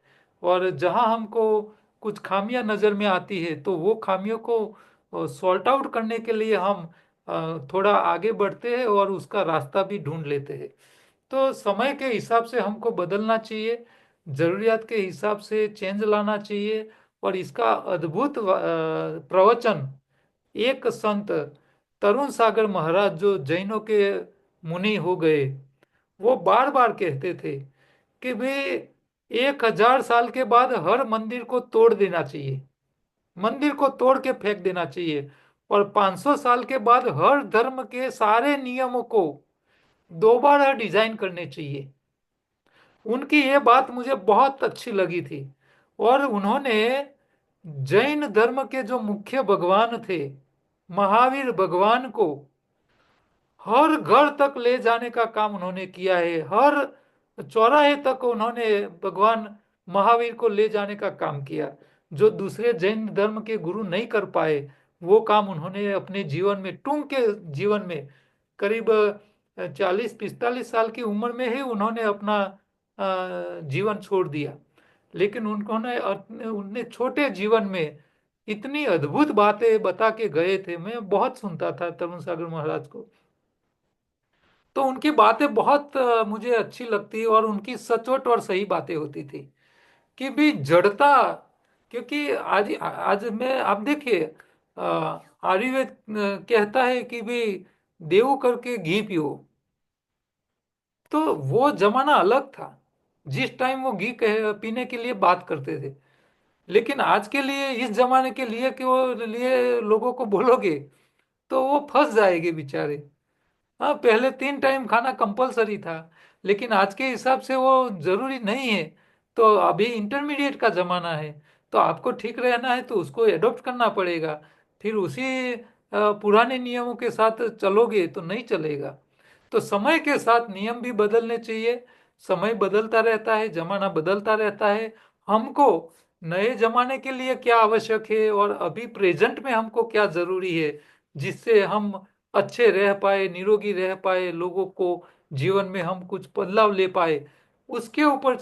और जहाँ हमको कुछ खामियां नज़र में आती है तो वो खामियों को सॉर्ट आउट करने के लिए हम थोड़ा आगे बढ़ते हैं और उसका रास्ता भी ढूंढ लेते हैं। तो समय के हिसाब से हमको बदलना चाहिए, जरूरियात के हिसाब से चेंज लाना चाहिए। और इसका अद्भुत प्रवचन एक संत तरुण सागर महाराज, जो जैनों के मुनि हो गए, वो बार बार कहते थे कि भाई 1000 साल के बाद हर मंदिर को तोड़ देना चाहिए, मंदिर को तोड़ के फेंक देना चाहिए। और 500 साल के बाद हर धर्म के सारे नियमों को दोबारा डिजाइन करने चाहिए। उनकी ये बात मुझे बहुत अच्छी लगी थी। और उन्होंने जैन धर्म के जो मुख्य भगवान थे, महावीर भगवान को हर घर तक ले जाने का काम उन्होंने किया है। हर चौराहे तक उन्होंने भगवान महावीर को ले जाने का काम किया। जो दूसरे जैन धर्म के गुरु नहीं कर पाए, वो काम उन्होंने अपने जीवन में, टूंग के जीवन में, करीब 40-45 साल की उम्र में ही उन्होंने अपना जीवन छोड़ दिया। लेकिन उन्होंने उन्हें छोटे जीवन में इतनी अद्भुत बातें बता के गए थे। मैं बहुत सुनता था तरुण सागर महाराज को, तो उनकी बातें बहुत मुझे अच्छी लगती, और उनकी सचोट और सही बातें होती थी कि भी जड़ता। क्योंकि आज आज में आप देखिए, आयुर्वेद कहता है कि भी देव करके घी पियो। तो वो जमाना अलग था जिस टाइम वो घी पीने के लिए बात करते थे। लेकिन आज के लिए, इस जमाने के लिए कि वो लिए लोगों को बोलोगे तो वो फंस जाएंगे बेचारे। हाँ, पहले 3 टाइम खाना कंपलसरी था, लेकिन आज के हिसाब से वो जरूरी नहीं है। तो अभी इंटरमीडिएट का जमाना है, तो आपको ठीक रहना है तो उसको एडॉप्ट करना पड़ेगा। फिर उसी पुराने नियमों के साथ चलोगे तो नहीं चलेगा। तो समय के साथ नियम भी बदलने चाहिए। समय बदलता रहता है, जमाना बदलता रहता है। हमको नए जमाने के लिए क्या आवश्यक है और अभी प्रेजेंट में हमको क्या जरूरी है, जिससे हम अच्छे रह पाए, निरोगी रह पाए, लोगों को जीवन में हम कुछ बदलाव ले पाए, उसके ऊपर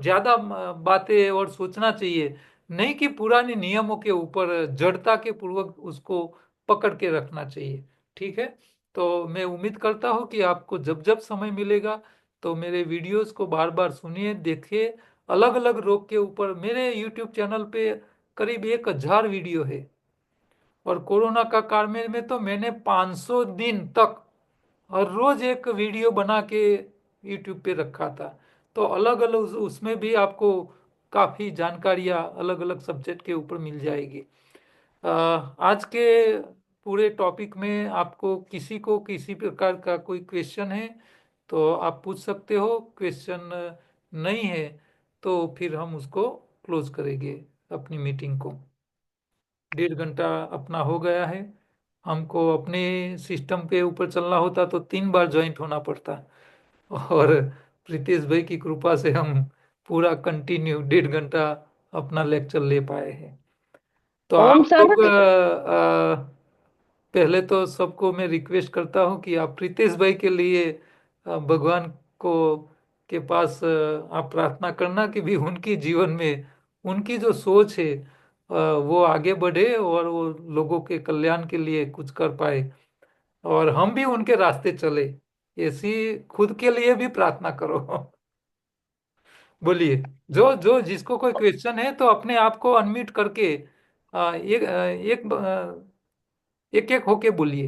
ज्यादा बातें और सोचना चाहिए। नहीं कि पुराने नियमों के ऊपर जड़ता के पूर्वक उसको पकड़ के रखना चाहिए। ठीक है। तो मैं उम्मीद करता हूँ कि आपको जब जब समय मिलेगा तो मेरे वीडियोस को बार बार सुनिए, देखिए। अलग अलग रोग के ऊपर मेरे यूट्यूब चैनल पे करीब 1,000 वीडियो है। और कोरोना का काल में तो मैंने 500 दिन तक हर रोज एक वीडियो बना के यूट्यूब पे रखा था। तो अलग अलग उसमें भी आपको काफ़ी जानकारियाँ अलग अलग सब्जेक्ट के ऊपर मिल जाएगी। आज के पूरे टॉपिक में आपको किसी को किसी प्रकार का कोई क्वेश्चन है तो आप पूछ सकते हो। क्वेश्चन नहीं है तो फिर हम उसको क्लोज करेंगे अपनी मीटिंग को। 1.5 घंटा अपना हो गया है। हमको अपने सिस्टम पे ऊपर चलना होता तो 3 बार ज्वाइंट होना पड़ता। और प्रीतेश भाई की कृपा से हम पूरा कंटिन्यू 1.5 घंटा अपना लेक्चर ले पाए हैं। तो ओम आप सर। लोग पहले तो सबको मैं रिक्वेस्ट करता हूँ कि आप प्रीतेश भाई के लिए भगवान को के पास आप प्रार्थना करना कि भी उनकी जीवन में उनकी जो सोच है वो आगे बढ़े और वो लोगों के कल्याण के लिए कुछ कर पाए और हम भी उनके रास्ते चले। ऐसी खुद के लिए भी प्रार्थना करो। बोलिए। जो जो जिसको कोई क्वेश्चन है तो अपने आप को अनम्यूट करके एक एक होके बोलिए।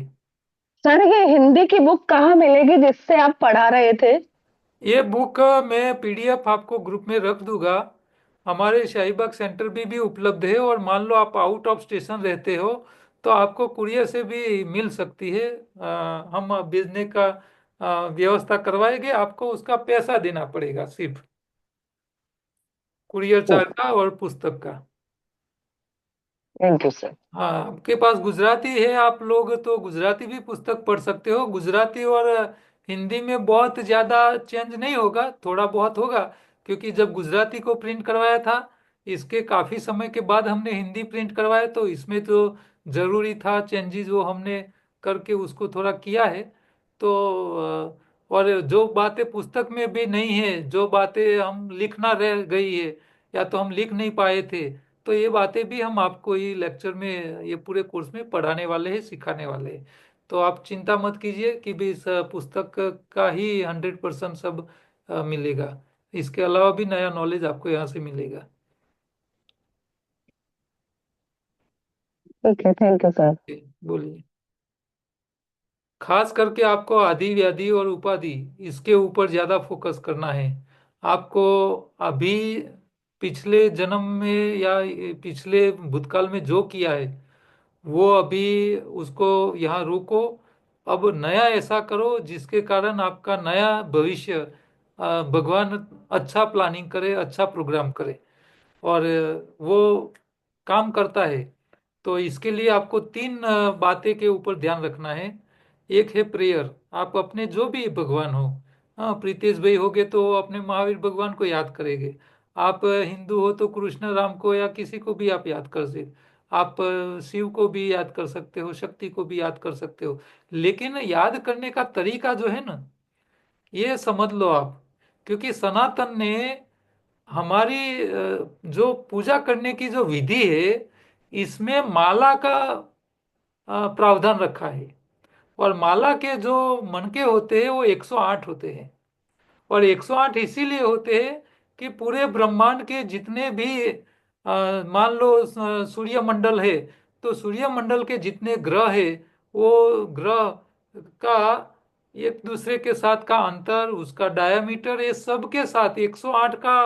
सर ये हिंदी की बुक कहाँ मिलेगी जिससे आप पढ़ा रहे थे? ये बुक मैं पीडीएफ आपको ग्रुप में रख दूंगा। हमारे शाहीबाग सेंटर भी उपलब्ध है और मान लो आप आउट ऑफ स्टेशन रहते हो तो आपको कुरियर से भी मिल सकती है। हम भेजने का व्यवस्था करवाएंगे। आपको उसका पैसा देना पड़ेगा सिर्फ, कुरियर चार्ज का और पुस्तक का। Thank you sir. हाँ, आपके पास गुजराती है आप लोग तो गुजराती भी पुस्तक पढ़ सकते हो। गुजराती और हिंदी में बहुत ज़्यादा चेंज नहीं होगा, थोड़ा बहुत होगा। क्योंकि जब गुजराती को प्रिंट करवाया था इसके काफ़ी समय के बाद हमने हिंदी प्रिंट करवाया तो इसमें तो ज़रूरी था चेंजेस वो हमने करके उसको थोड़ा किया है। तो और जो बातें पुस्तक में भी नहीं है, जो बातें हम लिखना रह गई है या तो हम लिख नहीं पाए थे, तो ये बातें भी हम आपको ये लेक्चर में ये पूरे कोर्स में पढ़ाने वाले हैं, सिखाने वाले हैं। तो आप चिंता मत कीजिए कि भी इस पुस्तक का ही 100% सब मिलेगा। इसके अलावा भी नया नॉलेज आपको यहाँ से मिलेगा। ठीक है, थैंक यू सर। बोलिए। खास करके आपको आदि व्याधि और उपाधि इसके ऊपर ज्यादा फोकस करना है। आपको अभी पिछले जन्म में या पिछले भूतकाल में जो किया है वो अभी उसको यहाँ रोको। अब नया ऐसा करो जिसके कारण आपका नया भविष्य भगवान अच्छा प्लानिंग करे, अच्छा प्रोग्राम करे। और वो काम करता है। तो इसके लिए आपको 3 बातें के ऊपर ध्यान रखना है। एक है प्रेयर। आप अपने जो भी भगवान हो, हाँ प्रीतेश भाई होगे तो अपने महावीर भगवान को याद करेंगे। आप हिंदू हो तो कृष्ण राम को या किसी को भी आप याद कर सकते। आप शिव को भी याद कर सकते हो, शक्ति को भी याद कर सकते हो। लेकिन याद करने का तरीका जो है ना ये समझ लो आप। क्योंकि सनातन ने हमारी जो पूजा करने की जो विधि है इसमें माला का प्रावधान रखा है। और माला के जो मनके होते हैं वो 108 होते हैं। और 108 इसीलिए होते हैं कि पूरे ब्रह्मांड के जितने भी मान लो सूर्य मंडल है तो सूर्य मंडल के जितने ग्रह है वो ग्रह का एक दूसरे के साथ का अंतर, उसका डायमीटर, ये सब के साथ 108 का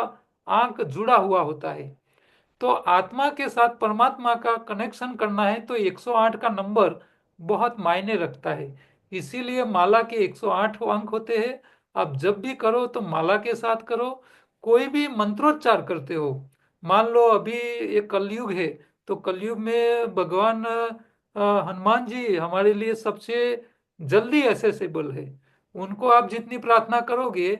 आंक जुड़ा हुआ होता है। तो आत्मा के साथ परमात्मा का कनेक्शन करना है तो 108 का नंबर बहुत मायने रखता है। इसीलिए माला के 108 अंक होते हैं। आप जब भी करो तो माला के साथ करो। कोई भी मंत्रोच्चार करते हो, मान लो अभी एक कलयुग है तो कलयुग में भगवान हनुमान जी हमारे लिए सबसे जल्दी एसेसिबल है। उनको आप जितनी प्रार्थना करोगे,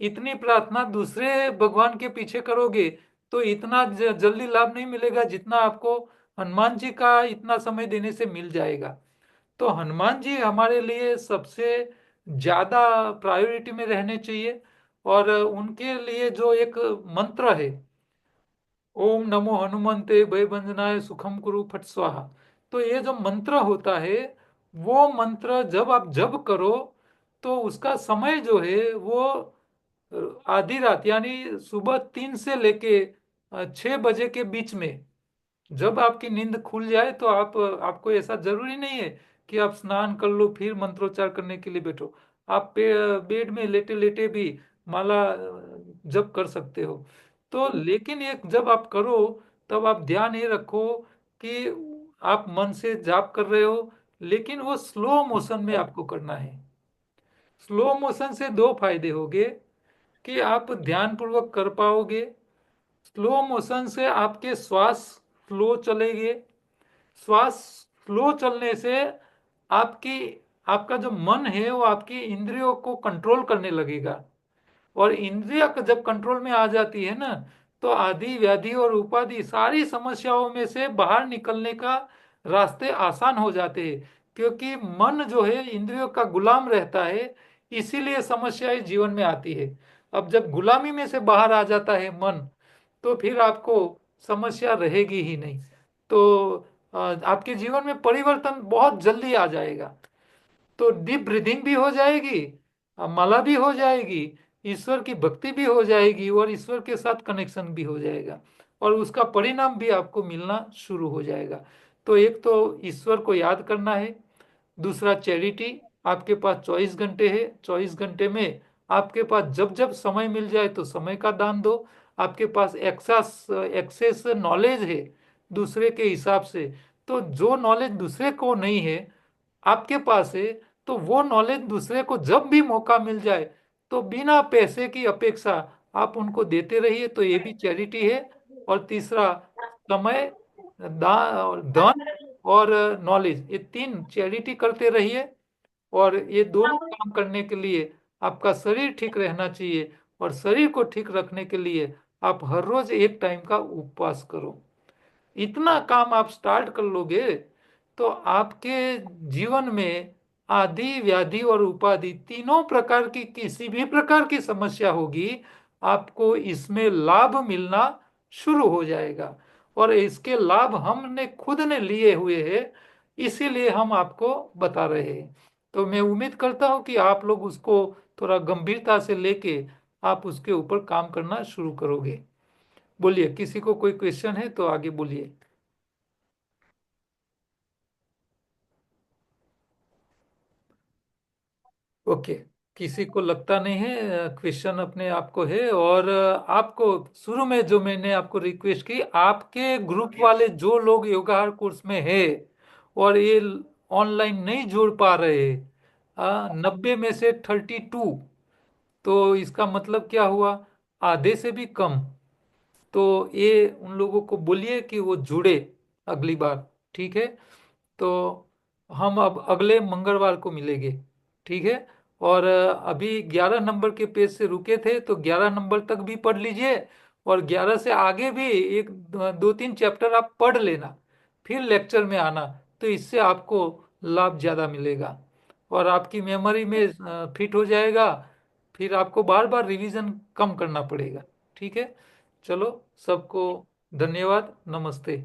इतनी प्रार्थना दूसरे भगवान के पीछे करोगे तो इतना जल्दी लाभ नहीं मिलेगा जितना आपको हनुमान जी का इतना समय देने से मिल जाएगा। तो हनुमान जी हमारे लिए सबसे ज्यादा प्रायोरिटी में रहने चाहिए। और उनके लिए जो एक मंत्र है ओम नमो हनुमंते भयभंजनाय सुखम कुरु फट स्वाहा। तो ये जो मंत्र होता है, वो मंत्र जब आप जप करो तो उसका समय जो है वो आधी रात यानी सुबह 3 से लेके 6 बजे के बीच में, जब आपकी नींद खुल जाए तो आप, आपको ऐसा जरूरी नहीं है कि आप स्नान कर लो फिर मंत्रोच्चार करने के लिए बैठो। आप बेड में लेटे लेटे भी माला जप कर सकते हो। तो लेकिन एक जब आप करो तब आप ध्यान ये रखो कि आप मन से जाप कर रहे हो, लेकिन वो स्लो मोशन में आपको करना है। स्लो मोशन से दो फायदे होंगे कि आप ध्यान पूर्वक कर पाओगे। स्लो मोशन से आपके श्वास फ्लो चलेंगे। श्वास फ्लो चलने से आपकी, आपका जो मन है वो आपकी इंद्रियों को कंट्रोल करने लगेगा। और इंद्रिय जब कंट्रोल में आ जाती है ना, तो आदि व्याधि और उपाधि सारी समस्याओं में से बाहर निकलने का रास्ते आसान हो जाते हैं। क्योंकि मन जो है इंद्रियों का गुलाम रहता है, इसीलिए समस्याएं जीवन में आती है। अब जब गुलामी में से बाहर आ जाता है मन, तो फिर आपको समस्या रहेगी ही नहीं। तो आपके जीवन में परिवर्तन बहुत जल्दी आ जाएगा। तो डीप ब्रीदिंग भी हो जाएगी, माला भी हो जाएगी, ईश्वर की भक्ति भी हो जाएगी और ईश्वर के साथ कनेक्शन भी हो जाएगा, और उसका परिणाम भी आपको मिलना शुरू हो जाएगा। तो एक तो ईश्वर को याद करना है, दूसरा चैरिटी। आपके पास 24 घंटे है, 24 घंटे में आपके पास जब जब समय मिल जाए तो समय का दान दो। आपके पास एक्सेस एक्सेस नॉलेज है दूसरे के हिसाब से, तो जो नॉलेज दूसरे को नहीं है आपके पास है, तो वो नॉलेज दूसरे को जब भी मौका मिल जाए तो बिना पैसे की अपेक्षा आप उनको देते रहिए, तो ये भी चैरिटी है। और तीसरा, समय, धन और नॉलेज, ये तीन चैरिटी करते रहिए। और ये दोनों काम करने के लिए आपका शरीर ठीक रहना चाहिए, और शरीर को ठीक रखने के लिए आप हर रोज एक टाइम का उपवास करो। इतना काम आप स्टार्ट कर लोगे तो आपके जीवन में आदि व्याधि और उपाधि तीनों प्रकार की किसी भी प्रकार की समस्या होगी, आपको इसमें लाभ मिलना शुरू हो जाएगा। और इसके लाभ हमने खुद ने लिए हुए हैं, इसीलिए हम आपको बता रहे हैं। तो मैं उम्मीद करता हूं कि आप लोग उसको थोड़ा गंभीरता से लेके आप उसके ऊपर काम करना शुरू करोगे। बोलिए, किसी को कोई क्वेश्चन है तो आगे बोलिए। ओके, किसी को लगता नहीं है क्वेश्चन अपने आप को है। और आपको शुरू में जो मैंने आपको रिक्वेस्ट की, आपके ग्रुप वाले जो लोग योगाहार कोर्स में है और ये ऑनलाइन नहीं जुड़ पा रहे, 90 में से 32, तो इसका मतलब क्या हुआ, आधे से भी कम। तो ये उन लोगों को बोलिए कि वो जुड़े अगली बार। ठीक है, तो हम अब अगले मंगलवार को मिलेंगे। ठीक है। और अभी 11 नंबर के पेज से रुके थे, तो 11 नंबर तक भी पढ़ लीजिए, और 11 से आगे भी एक दो तीन चैप्टर आप पढ़ लेना, फिर लेक्चर में आना। तो इससे आपको लाभ ज़्यादा मिलेगा और आपकी मेमोरी में फिट हो जाएगा। फिर आपको बार बार रिवीजन कम करना पड़ेगा। ठीक है। चलो, सबको धन्यवाद, नमस्ते।